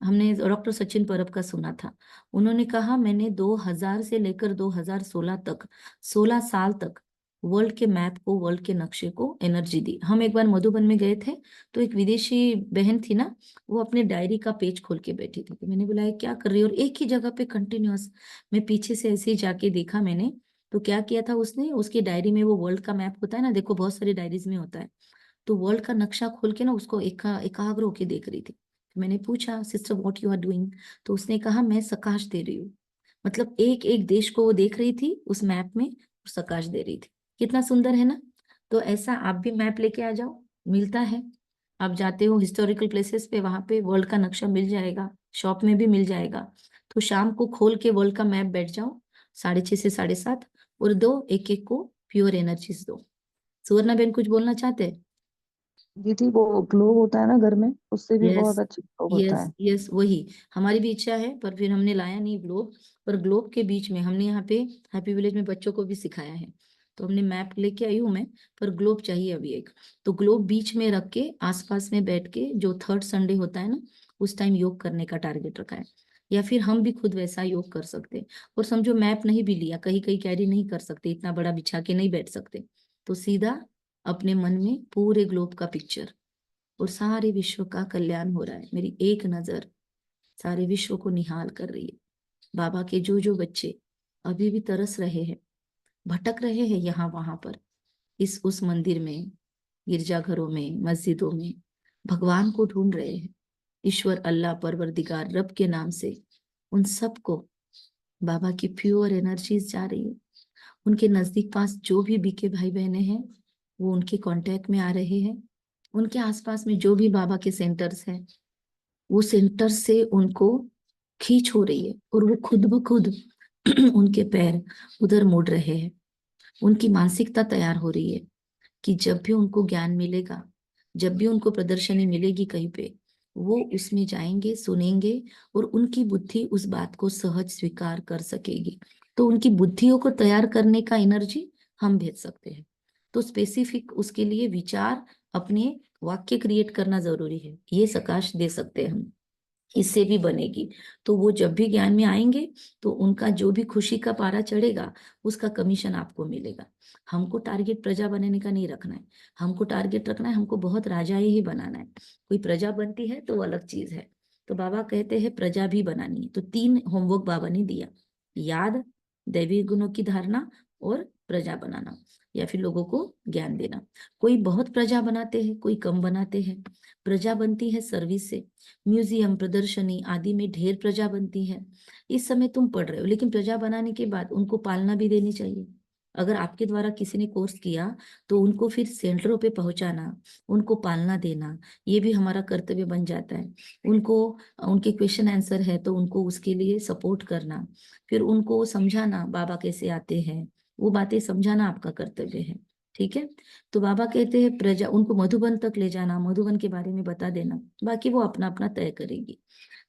हमने डॉक्टर सचिन परब का सुना था, उन्होंने कहा मैंने 2000 से लेकर 2016 तक 16 साल तक वर्ल्ड के मैप को, वर्ल्ड के नक्शे को एनर्जी दी। हम एक बार मधुबन में गए थे, तो एक विदेशी बहन थी ना, वो अपने डायरी का पेज खोल के बैठी थी। तो मैंने बोला ये क्या कर रही हो? और एक ही जगह पे कंटिन्यूअस। मैं पीछे से ऐसे ही जाके देखा मैंने, तो क्या किया था उसने, उसकी डायरी में वो वर्ल्ड का मैप होता है ना, देखो बहुत सारी डायरीज में होता है, तो वर्ल्ड का नक्शा खोल के ना उसको एकाग्र होके देख रही थी। तो मैंने पूछा sister what you are doing, तो उसने कहा मैं सकाश दे रही हूँ। मतलब एक एक देश को वो देख रही थी उस मैप में, और सकाश दे रही थी। कितना सुंदर है ना? तो ऐसा आप भी मैप लेके आ जाओ, मिलता है। आप जाते हो हिस्टोरिकल प्लेसेस पे, वहां पे वर्ल्ड का नक्शा मिल जाएगा, शॉप में भी मिल जाएगा। तो शाम को खोल के वर्ल्ड का मैप बैठ जाओ, 6:30 से 7:30, और दो एक एक को प्योर एनर्जीज दो। सुवर्णा बेन कुछ बोलना चाहते हैं? दीदी वो ग्लो होता है ना घर में, उससे भी यस बहुत अच्छा ग्लो होता यस है। यस, वही हमारी भी इच्छा है, पर फिर हमने लाया नहीं ग्लोब। पर ग्लोब के बीच में हमने यहाँ पे हैप्पी विलेज में बच्चों को भी सिखाया है, तो हमने मैप लेके आई हूँ मैं। पर ग्लोब चाहिए अभी एक। तो ग्लोब बीच में रख के आसपास में बैठ के, जो 3rd संडे होता है ना, उस टाइम योग करने का टारगेट रखा है। या फिर हम भी खुद वैसा योग कर सकते हैं। और समझो मैप नहीं भी लिया, कहीं कहीं कैरी नहीं कर सकते, इतना बड़ा बिछा के नहीं बैठ सकते, तो सीधा अपने मन में पूरे ग्लोब का पिक्चर, और सारे विश्व का कल्याण हो रहा है। मेरी एक नजर सारे विश्व को निहाल कर रही है। बाबा के जो जो बच्चे अभी भी तरस रहे हैं, भटक रहे हैं यहाँ वहां पर, इस उस मंदिर में, गिरजाघरों में, मस्जिदों में, भगवान को ढूंढ रहे हैं, ईश्वर अल्लाह परवरदिगार रब के नाम से, उन सबको बाबा की प्योर एनर्जीज जा रही है। उनके नजदीक पास जो भी बीके भाई बहने हैं, वो उनके कांटेक्ट में आ रहे हैं। उनके आसपास में जो भी बाबा के सेंटर्स हैं, वो सेंटर से उनको खींच हो रही है, और वो खुद ब खुद उनके पैर उधर मुड़ रहे हैं। उनकी मानसिकता तैयार हो रही है कि जब भी उनको ज्ञान मिलेगा, जब भी उनको प्रदर्शनी मिलेगी कहीं पे, वो उसमें जाएंगे, सुनेंगे और उनकी बुद्धि उस बात को सहज स्वीकार कर सकेगी। तो उनकी बुद्धियों को तैयार करने का एनर्जी हम भेज सकते हैं। तो स्पेसिफिक उसके लिए विचार, अपने वाक्य क्रिएट करना जरूरी है, ये सकाश दे सकते हैं हम, इससे भी बनेगी। तो वो जब भी ज्ञान में आएंगे तो उनका जो भी खुशी का पारा चढ़ेगा उसका कमीशन आपको मिलेगा। हमको टारगेट प्रजा बनने का नहीं रखना है, हमको टारगेट रखना है, हमको बहुत राजाएं ही बनाना है। कोई प्रजा बनती है तो वो अलग चीज है। तो बाबा कहते हैं प्रजा भी बनानी है। तो 3 होमवर्क बाबा ने दिया, याद, दैवी गुणों की धारणा और प्रजा बनाना, या फिर लोगों को ज्ञान देना। कोई बहुत प्रजा बनाते हैं, कोई कम बनाते हैं। प्रजा बनती है सर्विस से, म्यूजियम, प्रदर्शनी आदि में ढेर प्रजा बनती है। इस समय तुम पढ़ रहे हो, लेकिन प्रजा बनाने के बाद उनको पालना भी देनी चाहिए। अगर आपके द्वारा किसी ने कोर्स किया तो उनको फिर सेंटरों पे पहुंचाना, उनको पालना देना, ये भी हमारा कर्तव्य बन जाता है। उनको, उनके क्वेश्चन आंसर है तो उनको उसके लिए सपोर्ट करना, फिर उनको समझाना बाबा कैसे आते हैं, वो बातें समझाना आपका कर्तव्य है। ठीक है। तो बाबा कहते हैं प्रजा, उनको मधुबन तक ले जाना, मधुबन के बारे में बता देना, बाकी वो अपना अपना तय करेगी।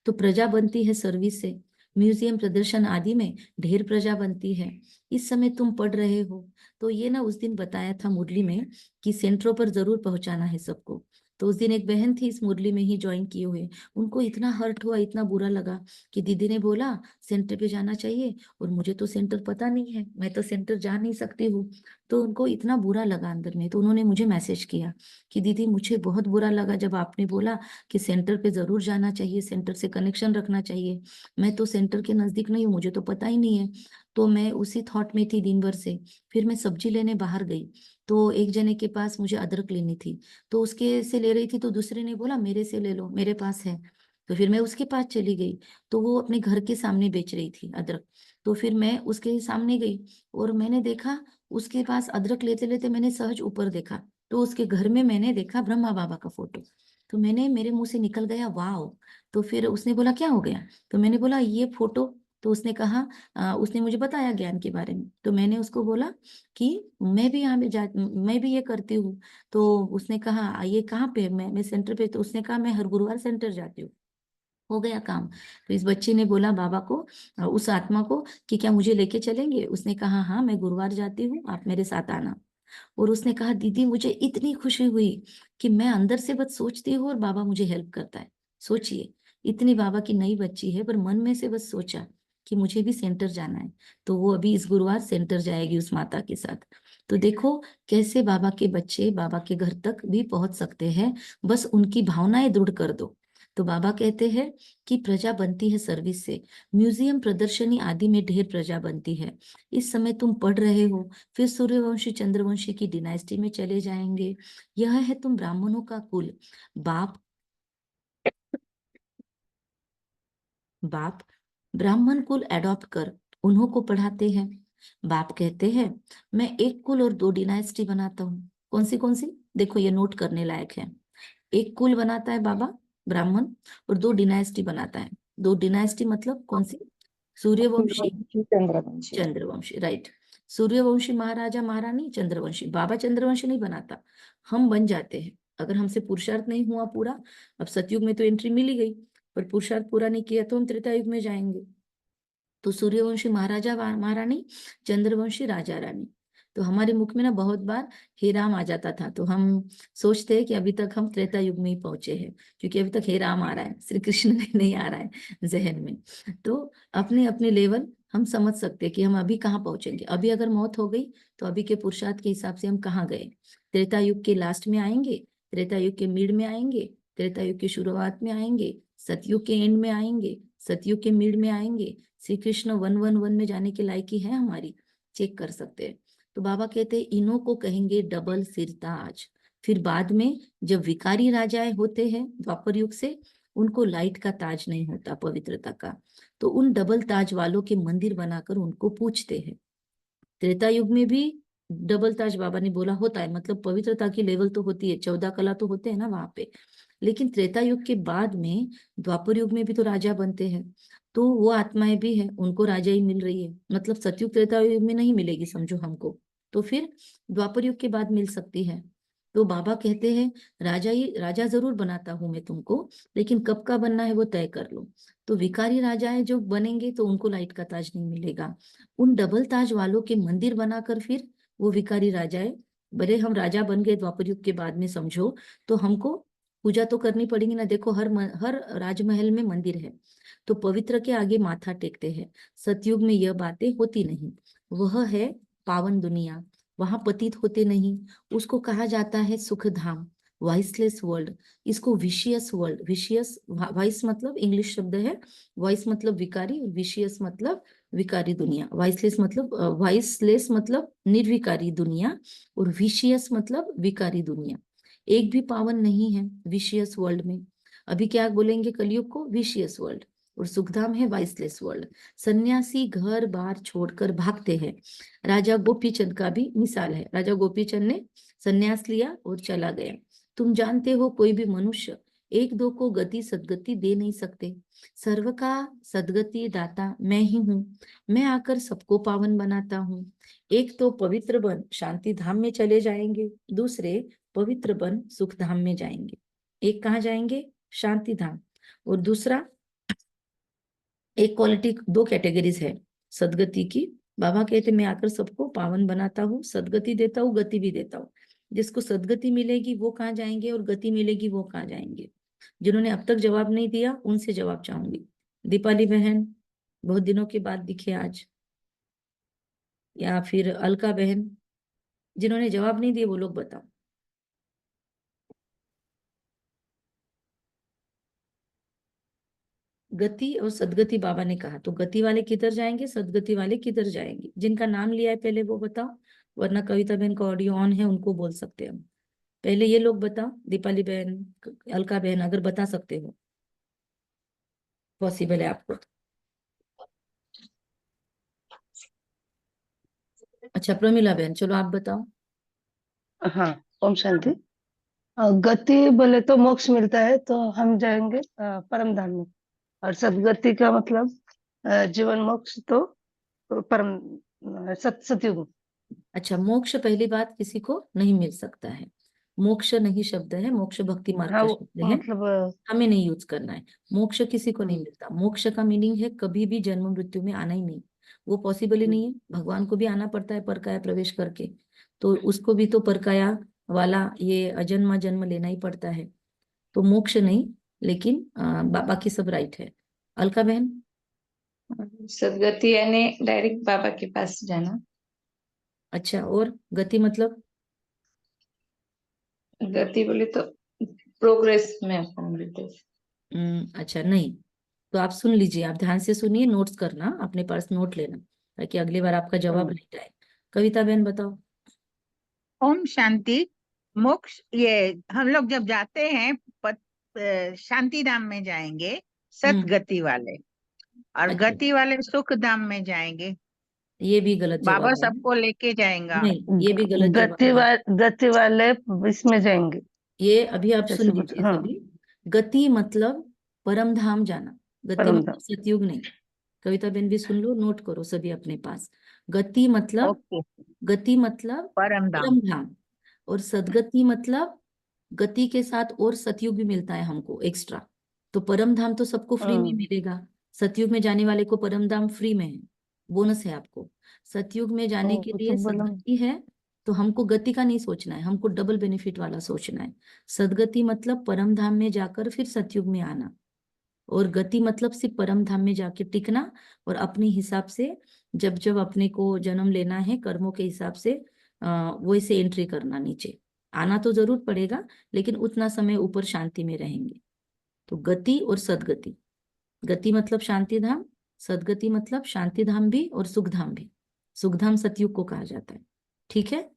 तो प्रजा बनती है सर्विस से, म्यूजियम, प्रदर्शन आदि में ढेर प्रजा बनती है। इस समय तुम पढ़ रहे हो, तो ये ना उस दिन बताया था मुरली में कि सेंटरों पर जरूर पहुंचाना है सबको। तो उस दिन एक बहन थी इस मुरली में ही ज्वाइन किए हुए, उनको इतना हर्ट हुआ, इतना बुरा लगा कि दीदी ने बोला सेंटर पे जाना चाहिए, और मुझे तो सेंटर पता नहीं है, मैं तो सेंटर जा नहीं सकती हूँ। तो उनको इतना बुरा लगा अंदर में, तो उन्होंने मुझे मैसेज किया कि दीदी मुझे बहुत बुरा लगा जब आपने बोला कि सेंटर पे जरूर जाना चाहिए, सेंटर से कनेक्शन रखना चाहिए। मैं तो सेंटर के नजदीक नहीं हूँ, मुझे तो पता ही नहीं है। तो मैं उसी थॉट में थी दिन भर से। फिर मैं सब्जी लेने बाहर गई, तो एक जने के पास मुझे अदरक लेनी थी, तो उसके से ले रही थी, तो दूसरे ने बोला मेरे से ले लो, मेरे पास है। तो फिर मैं उसके पास चली गई, तो वो अपने घर के सामने बेच रही थी अदरक। तो फिर मैं उसके सामने गई और मैंने देखा उसके पास अदरक लेते लेते मैंने सहज ऊपर देखा, तो उसके घर में मैंने देखा ब्रह्मा बाबा का फोटो। तो मैंने, मेरे मुंह से निकल गया वाह। तो फिर उसने बोला क्या हो गया, तो मैंने बोला ये फोटो। तो उसने कहा उसने मुझे बताया ज्ञान के बारे में। तो मैंने उसको बोला कि मैं भी यहाँ पे मैं भी ये करती हूँ। तो उसने कहा ये कहाँ पे, मैं सेंटर पे। तो उसने कहा मैं हर गुरुवार सेंटर जाती हूँ। हो गया काम। तो इस बच्चे ने बोला बाबा को, उस आत्मा को, कि क्या मुझे लेके चलेंगे। उसने कहा हाँ मैं गुरुवार जाती हूँ, आप मेरे साथ आना। और उसने कहा दीदी मुझे इतनी खुशी हुई कि मैं अंदर से बस सोचती हूँ और बाबा मुझे हेल्प करता है। सोचिए, इतनी बाबा की नई बच्ची है, पर मन में से बस सोचा कि मुझे भी सेंटर जाना है। तो वो अभी इस गुरुवार सेंटर जाएगी उस माता के साथ। तो देखो कैसे बाबा के बच्चे बाबा के घर तक भी पहुंच सकते हैं, बस उनकी भावनाएं दृढ़ कर दो। तो बाबा कहते हैं कि प्रजा बनती है सर्विस से, म्यूजियम, प्रदर्शनी आदि में ढेर प्रजा बनती है। इस समय तुम पढ़ रहे हो, फिर सूर्यवंशी चंद्रवंशी की डिनाइस्टी में चले जाएंगे। यह है तुम ब्राह्मणों का कुल। बाप बाप ब्राह्मण कुल एडॉप्ट कर उन्हों को पढ़ाते हैं। बाप कहते हैं मैं एक कुल और 2 डिनाइस्टी बनाता हूँ। कौन सी, देखो ये नोट करने लायक है। एक कुल बनाता है बाबा ब्राह्मण, और 2 डिनाइस्टी बनाता है। 2 डिनाइस्टी मतलब कौन सी, सूर्यवंशी, चंद्रवंशी। चंद्रवंशी, राइट। सूर्यवंशी महाराजा महारानी, चंद्रवंशी। बाबा चंद्रवंशी नहीं बनाता, हम बन जाते हैं अगर हमसे पुरुषार्थ नहीं हुआ पूरा। अब सतयुग में तो एंट्री मिली गई, पर पुरुषार्थ पूरा नहीं किया तो हम त्रेता युग में जाएंगे। तो सूर्यवंशी महाराजा महारानी, चंद्रवंशी राजा रानी। तो हमारे मुख में ना बहुत बार हे राम आ जाता था, तो हम सोचते हैं कि अभी तक हम त्रेता युग में ही पहुंचे हैं, क्योंकि अभी तक हे राम आ रहा है, श्री कृष्ण नहीं आ रहा है जहन में। तो अपने अपने लेवल हम समझ सकते हैं कि हम अभी कहाँ पहुंचेंगे। अभी अगर मौत हो गई तो अभी के पुरुषार्थ के हिसाब से हम कहाँ गए। त्रेता युग के लास्ट में आएंगे, त्रेता युग के मिड में आएंगे, त्रेता युग की शुरुआत में आएंगे, सतयुग के एंड में आएंगे, सतयुग के मिड में आएंगे। श्री कृष्ण 111 में जाने के लायक ही है हमारी, चेक कर सकते हैं। तो बाबा कहते हैं इन्हों को कहेंगे डबल सिरताज। फिर बाद में जब विकारी राजाएं होते हैं द्वापर युग से, उनको लाइट का ताज नहीं होता, पवित्रता का, तो उन डबल ताज वालों के मंदिर बनाकर उनको पूजते हैं। त्रेता युग में भी डबल ताज बाबा ने बोला होता है, मतलब पवित्रता की लेवल तो होती है, 14 कला तो होते हैं ना वहां पे। लेकिन त्रेता युग के बाद में द्वापर युग में भी तो राजा बनते हैं, तो वो आत्माएं भी है, उनको राजा ही मिल रही है। मतलब सतयुग त्रेता युग में नहीं मिलेगी समझो हमको, तो फिर द्वापर युग के बाद मिल सकती है। तो बाबा कहते हैं राजा जरूर बनाता हूं मैं तुमको, लेकिन कब का बनना है वो तय कर लो। तो विकारी राजा है जो बनेंगे तो उनको लाइट का ताज नहीं मिलेगा। उन डबल ताज वालों के मंदिर बनाकर फिर वो विकारी राजा है, भले हम राजा बन गए द्वापर युग के बाद में समझो, तो हमको पूजा तो करनी पड़ेगी ना। देखो हर राजमहल में मंदिर है, तो पवित्र के आगे माथा टेकते हैं। सतयुग में यह बातें होती नहीं, वह है पावन दुनिया, वहां पतित होते नहीं। उसको कहा जाता है सुख धाम, वाइसलेस वर्ल्ड। इसको विशियस वर्ल्ड, विशियस वाइस मतलब इंग्लिश शब्द है, वाइस मतलब विकारी, विशियस मतलब विकारी दुनिया। वाइसलेस मतलब वाइसलेस मतलब निर्विकारी दुनिया, और विशियस मतलब विकारी दुनिया। एक भी पावन नहीं है विशियस वर्ल्ड में। अभी क्या बोलेंगे कलयुग को? Vicious world. और सुखधाम है वाइसलेस वर्ल्ड। सन्यासी घर बार छोड़कर भागते हैं। राजा गोपीचंद का भी मिसाल है। राजा गोपीचंद ने सन्यास लिया और चला गया। तुम जानते हो कोई भी मनुष्य एक दो को गति सदगति दे नहीं सकते। सर्व का सदगति दाता मैं ही हूँ। मैं आकर सबको पावन बनाता हूँ। एक तो पवित्र बन शांति धाम में चले जाएंगे, दूसरे पवित्र बन सुख धाम में जाएंगे। एक कहाँ जाएंगे? शांति धाम। और दूसरा, एक क्वालिटी, दो कैटेगरीज है सदगति की। बाबा कहते मैं आकर सबको पावन बनाता हूँ, सदगति देता हूँ, गति भी देता हूँ। जिसको सदगति मिलेगी वो कहाँ जाएंगे और गति मिलेगी वो कहाँ जाएंगे? जिन्होंने अब तक जवाब नहीं दिया उनसे जवाब चाहूंगी। दीपाली बहन बहुत दिनों के बाद दिखे आज, या फिर अलका बहन, जिन्होंने जवाब नहीं दिए वो लोग बताओ। गति और सदगति बाबा ने कहा, तो गति वाले किधर जाएंगे, सदगति वाले किधर जाएंगे? जिनका नाम लिया है पहले वो बताओ, वरना कविता बहन का ऑडियो ऑन है, उनको बोल सकते हैं हम। पहले ये लोग बताओ, दीपाली बहन, अलका बहन, अगर बता सकते हो, पॉसिबल है आपको। अच्छा प्रमिला बहन, चलो आप बताओ। हाँ, ओम शांति। गति बोले तो मोक्ष मिलता है, तो हम जाएंगे परम धाम में। और सदगति का मतलब जीवन मोक्ष, तो परम सतयुग में। अच्छा, मोक्ष पहली बात किसी को नहीं मिल सकता है। मोक्ष नहीं शब्द है, मोक्ष भक्ति मार्ग हाँ, का शब्द है, मतलब हमें नहीं यूज करना है। मोक्ष किसी को नहीं हम्म, मिलता। मोक्ष का मीनिंग है कभी भी जन्म मृत्यु में आना ही नहीं, वो पॉसिबल ही नहीं है। भगवान को भी आना पड़ता है परकाया प्रवेश करके, तो उसको भी तो परकाया वाला ये अजन्मा जन्म लेना ही पड़ता है। तो मोक्ष नहीं, लेकिन बाकी सब राइट है। अलका बहन? सदगति यानी डायरेक्ट बाबा के पास जाना। अच्छा, और गति मतलब? गति बोले तो प्रोग्रेस में अपन बोलते हैं। अच्छा नहीं, तो आप सुन लीजिए, आप ध्यान से सुनिए, नोट्स करना, अपने पास नोट लेना, ताकि अगली बार आपका जवाब नहीं आए। कविता बहन बताओ। ओम शांति। मोक्ष ये हम लोग जब जाते हैं शांति धाम में जाएंगे सतगति वाले, और अच्छा, गति वाले सुख धाम में जाएंगे। ये भी गलत बाबा जवाब है। सबको लेके जाएगा। नहीं, ये भी गलत जवाब है। गति वाले इसमें जाएंगे। ये अभी आप सुन जैसे लीजिए हाँ, सभी। गति मतलब परम धाम जाना, गति परम मतलब धाम। सतयुग नहीं। कविता बहन भी सुन लो, नोट करो सभी अपने पास। गति मतलब, ओके, गति मतलब परम धाम। परम धाम। और सदगति मतलब गति के साथ और सतयुग भी मिलता है हमको एक्स्ट्रा। तो परम धाम तो सबको फ्री में मिलेगा। सतयुग में जाने वाले को परम धाम फ्री में है, बोनस है आपको। सतयुग में जाने के लिए तो बोलो सदगति है, तो हमको गति का नहीं सोचना है, हमको डबल बेनिफिट वाला सोचना है। सदगति मतलब परम धाम में जाकर फिर सतयुग में आना, और गति मतलब सिर्फ परम धाम में जाके टिकना, और अपने हिसाब से जब जब अपने को जन्म लेना है कर्मों के हिसाब से वैसे एंट्री करना नीचे। आना तो जरूर पड़ेगा, लेकिन उतना समय ऊपर शांति में रहेंगे। तो गति और सदगति, गति मतलब शांति धाम, सदगति मतलब शांति धाम भी और सुख धाम भी। सुख धाम सतयुग को कहा जाता है। ठीक है,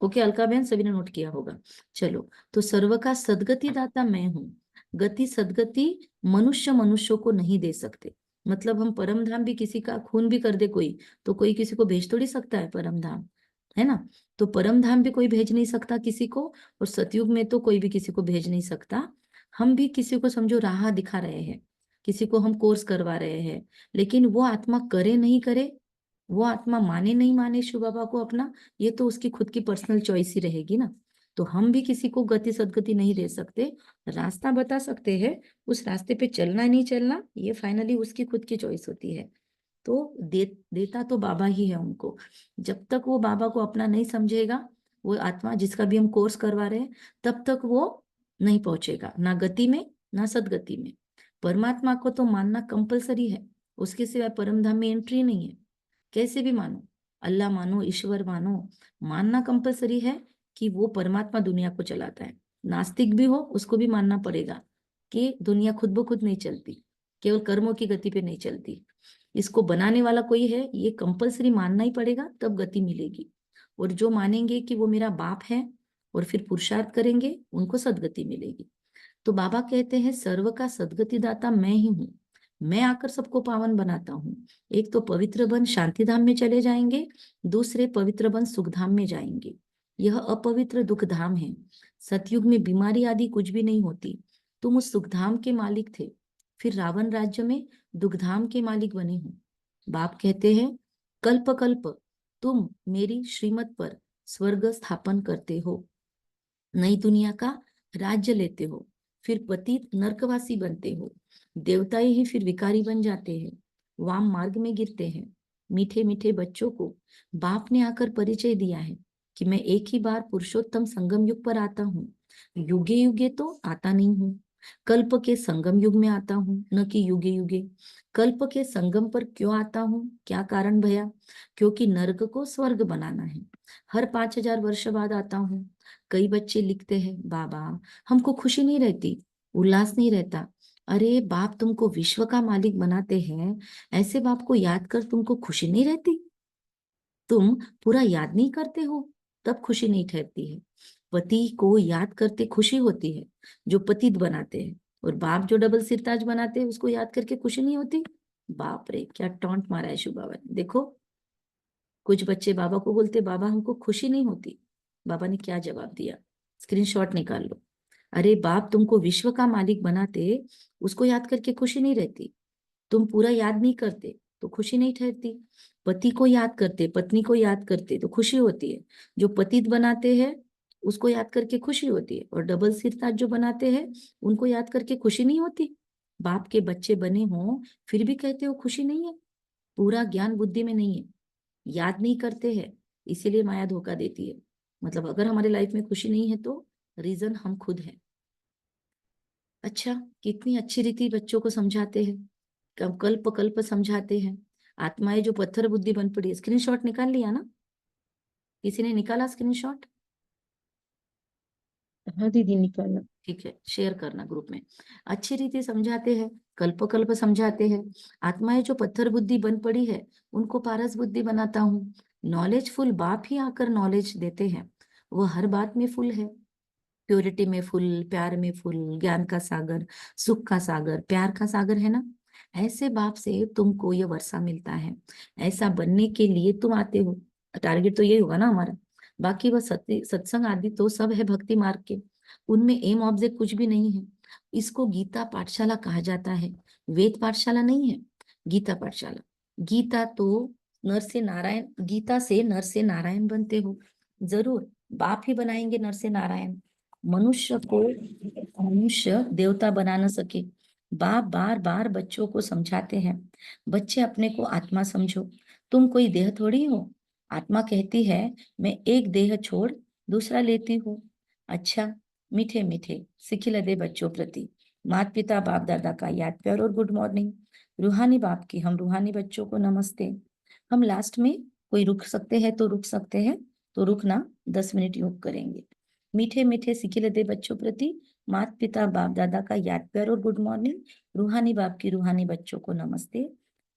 ओके अलका बहन, सभी ने नोट किया होगा। चलो, तो सर्व का सदगति दाता मैं हूं। गति सदगति मनुष्य मनुष्यों को नहीं दे सकते। मतलब हम परम धाम भी, किसी का खून भी कर दे कोई, तो कोई किसी को भेज थोड़ी सकता है परम धाम, है ना? तो परम धाम भी कोई भेज नहीं सकता किसी को, और सतयुग में तो कोई भी किसी को भेज नहीं सकता। हम भी किसी को समझो राह दिखा रहे हैं, किसी को हम कोर्स करवा रहे हैं, लेकिन वो आत्मा करे नहीं करे वो आत्मा माने नहीं माने शिव बाबा को अपना, ये तो उसकी खुद की पर्सनल चॉइस ही रहेगी ना। तो हम भी किसी को गति सदगति नहीं दे सकते, रास्ता बता सकते हैं, उस रास्ते पे चलना नहीं चलना ये फाइनली उसकी खुद की चॉइस होती है। तो देता तो बाबा ही है उनको। जब तक वो बाबा को अपना नहीं समझेगा, वो आत्मा जिसका भी हम कोर्स करवा रहे हैं, तब तक वो नहीं पहुंचेगा ना गति में ना सदगति में। परमात्मा को तो मानना कंपलसरी है, उसके सिवाय परम धाम में एंट्री नहीं है। कैसे भी मानो, अल्लाह मानो, ईश्वर मानो, मानना कंपलसरी है कि वो परमात्मा दुनिया को चलाता है। नास्तिक भी हो उसको भी मानना पड़ेगा कि दुनिया खुद ब खुद नहीं चलती, केवल कर्मों की गति पे नहीं चलती, इसको बनाने वाला कोई है, ये कंपलसरी मानना ही पड़ेगा, तब गति मिलेगी। और जो मानेंगे कि वो मेरा बाप है और फिर पुरुषार्थ करेंगे, उनको सदगति मिलेगी। तो बाबा कहते हैं सर्व का सदगति दाता मैं ही हूँ, मैं आकर सबको पावन बनाता हूँ। एक तो पवित्र बन शांति धाम में चले जाएंगे, दूसरे पवित्र बन सुख धाम में जाएंगे। यह अपवित्र दुख धाम है। सतयुग में बीमारी आदि कुछ भी नहीं होती। तुम उस सुख धाम के मालिक थे, फिर रावण राज्य में दुख धाम के मालिक बने हो। बाप कहते हैं कल्प कल्प तुम मेरी श्रीमत पर स्वर्ग स्थापन करते हो, नई दुनिया का राज्य लेते हो, फिर पतित नरकवासी बनते हो, देवताएं ही फिर विकारी बन जाते हैं, वाम मार्ग में गिरते हैं। मीठे मीठे बच्चों को बाप ने आकर परिचय दिया है कि मैं एक ही बार पुरुषोत्तम संगम युग पर आता हूँ, युगे युगे तो आता नहीं हूँ। कल्प के संगम युग में आता हूँ, न कि युगे युगे। कल्प के संगम पर क्यों आता हूँ, क्या कारण भया? क्योंकि नरक को स्वर्ग बनाना है। हर 5000 वर्ष बाद आता हूँ। कई बच्चे लिखते हैं बाबा हमको खुशी नहीं रहती, उल्लास नहीं रहता। अरे बाप तुमको विश्व का मालिक बनाते हैं, ऐसे बाप को याद कर तुमको खुशी नहीं रहती? तुम पूरा याद नहीं करते हो तब खुशी नहीं ठहरती है। पति को याद करते खुशी होती है, जो पतित बनाते हैं, और बाप जो डबल सिरताज बनाते हैं उसको याद करके खुशी नहीं होती। बाप रे क्या टॉन्ट मारा है शिव बाबा ने। देखो कुछ बच्चे बाबा को बोलते बाबा हमको खुशी नहीं होती, बाबा ने क्या जवाब दिया, स्क्रीनशॉट निकाल लो। अरे बाप तुमको विश्व का मालिक बनाते, उसको याद करके खुशी नहीं रहती। तुम पूरा याद नहीं करते तो खुशी नहीं ठहरती। पति को याद करते, पत्नी को याद करते तो खुशी होती है। जो पतित बनाते हैं उसको याद करके खुशी होती है, और डबल सिरताज जो बनाते हैं उनको याद करके खुशी नहीं होती। बाप के बच्चे बने हो फिर भी कहते हो खुशी नहीं है, पूरा ज्ञान बुद्धि में नहीं है, याद नहीं करते हैं, इसीलिए माया धोखा देती है। मतलब अगर हमारे लाइफ में खुशी नहीं है तो रीजन हम खुद हैं। अच्छा कितनी अच्छी रीति बच्चों को समझाते हैं, कल्प कल्प समझाते हैं। आत्माएं जो पत्थर बुद्धि बन पड़ी है, स्क्रीनशॉट निकाल लिया ना? किसी ने निकाला स्क्रीनशॉट? हाँ दीदी निकाला। ठीक है शेयर करना ग्रुप में। अच्छी रीति समझाते हैं, कल्प कल्प समझाते हैं। आत्माएं जो पत्थर बुद्धि बन पड़ी है उनको पारस बुद्धि बनाता हूँ। नॉलेजफुल बाप ही आकर नॉलेज देते हैं, वो हर बात में फुल है, प्योरिटी में फुल, प्यार में फुल, ज्ञान का सागर, सुख का सागर, प्यार का सागर है ना। ऐसे बाप से तुमको ये वर्षा मिलता है, ऐसा बनने के लिए तुम आते हो। टारगेट तो यही होगा ना हमारा। बाकी वह सत्संग आदि तो सब है भक्ति मार्ग के, उनमें एम ऑब्जेक्ट कुछ भी नहीं है। इसको गीता पाठशाला कहा जाता है, वेद पाठशाला नहीं है, गीता पाठशाला। गीता तो नर से नारायण, गीता से नर से नारायण बनते हो, जरूर बाप ही बनाएंगे नर से नारायण। मनुष्य को मनुष्य देवता बना न सके। बाप बार बार बच्चों को समझाते हैं, बच्चे अपने को आत्मा समझो, तुम कोई देह थोड़ी हो। आत्मा कहती है मैं एक देह छोड़ दूसरा लेती हूँ। अच्छा मीठे मीठे सिखिल दे बच्चों प्रति माता पिता बाप दादा का याद प्यार और गुड मॉर्निंग। रूहानी बाप की हम रूहानी बच्चों को नमस्ते। हम लास्ट में कोई रुक सकते हैं तो रुक सकते हैं, तो रुकना 10 मिनट योग करेंगे। मीठे मीठे सिखिल दे बच्चों प्रति माता पिता बाप दादा का याद प्यार और गुड मॉर्निंग। रूहानी बाप की रूहानी बच्चों को नमस्ते।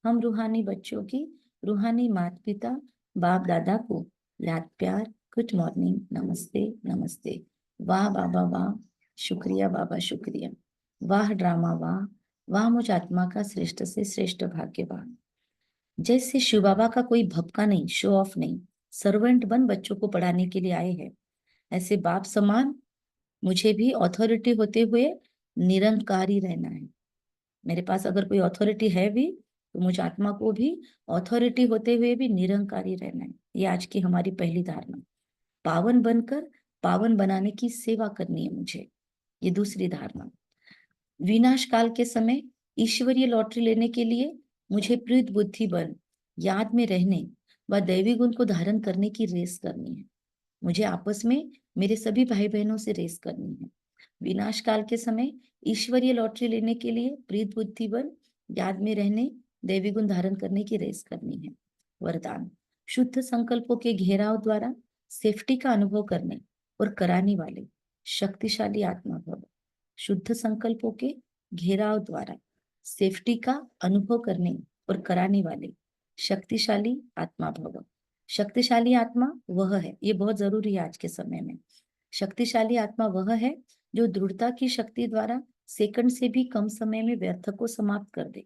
हम रूहानी बच्चों की रूहानी माता पिता बाप दादा को याद प्यार गुड मॉर्निंग नमस्ते नमस्ते। वाह बाबा वाह, शुक्रिया बाबा शुक्रिया। वाह ड्रामा वाह, वाह मुझ आत्मा का श्रेष्ठ से श्रेष्ठ भाग्यवान। जैसे शिव बाबा का कोई भपका नहीं, शो ऑफ नहीं, सर्वेंट बन बच्चों को पढ़ाने के लिए आए हैं, ऐसे बाप समान मुझे भी अथॉरिटी होते हुए निरंकारी रहना है। मेरे पास अगर कोई अथॉरिटी है भी तो मुझ आत्मा को भी ऑथोरिटी होते हुए भी निरंकारी रहना है। ये आज की हमारी पहली धारणा। पावन बनकर पावन बनाने की सेवा करनी है मुझे, ये दूसरी धारणा। विनाश काल के समय ईश्वरीय लॉटरी लेने के लिए मुझे प्रीत बुद्धि बन, याद में रहने व दैवी गुण को धारण करने की रेस करनी है। मुझे आपस में मेरे सभी भाई बहनों से रेस करनी है। विनाश काल के समय ईश्वरीय लॉटरी लेने के लिए प्रीत बुद्धि बन, याद में रहने, दैवी गुण धारण करने की रेस करनी है। वरदान, शुद्ध संकल्पों के घेराव द्वारा सेफ्टी का अनुभव करने और कराने वाले शक्तिशाली आत्मा भव। शुद्ध संकल्पों के घेराव द्वारा सेफ्टी का अनुभव करने और कराने वाले शक्तिशाली आत्मा भव। शक्तिशाली आत्मा वह है, ये बहुत जरूरी है आज के समय में। शक्तिशाली आत्मा वह है जो दृढ़ता की शक्ति द्वारा सेकंड से भी कम समय में व्यर्थ को समाप्त कर दे।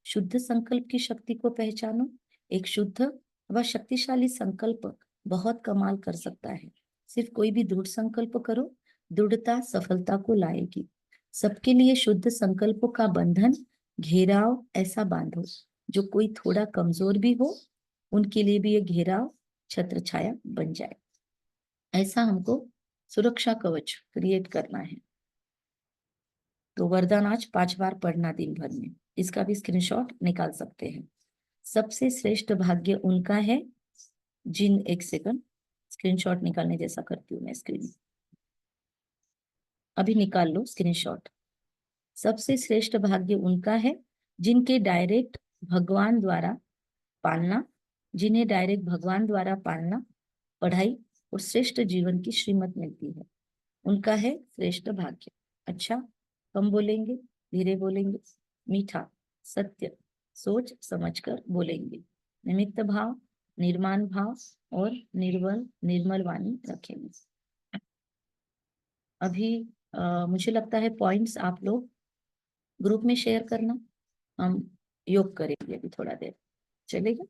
शुद्ध संकल्प की शक्ति को पहचानो। एक शुद्ध व शक्तिशाली संकल्प बहुत कमाल कर सकता है। सिर्फ कोई भी दृढ़ संकल्प करो, दृढ़ता सफलता को लाएगी। सबके लिए शुद्ध संकल्पों का बंधन घेराव ऐसा बांधो जो कोई थोड़ा कमजोर भी हो उनके लिए भी ये घेराव छत्र छाया बन जाए। ऐसा हमको सुरक्षा कवच क्रिएट करना है। तो वरदान आज 5 बार पढ़ना दिन भर में, इसका भी स्क्रीनशॉट निकाल सकते हैं। सबसे श्रेष्ठ भाग्य उनका है जिन, एक सेकंड, स्क्रीनशॉट निकालने जैसा करती हूँ मैं स्क्रीन, अभी निकाल लो स्क्रीनशॉट। सबसे श्रेष्ठ भाग्य उनका है जिनके डायरेक्ट भगवान द्वारा पालना, जिन्हें डायरेक्ट भगवान द्वारा पालना, पढ़ाई और श्रेष्ठ जीवन की श्रीमत मिलती है। उनका है श्रेष्ठ भाग्य। अच्छा, कम बोलेंगे, धीरे बोलेंगे, मीठा, सत्य, सोच समझकर बोलेंगे, निमित्त भाव, निर्माण भाव और निर्मल वाणी रखेंगे। अभी मुझे लगता है पॉइंट्स आप लोग ग्रुप में शेयर करना, हम योग करेंगे अभी थोड़ा देर, चलेगा?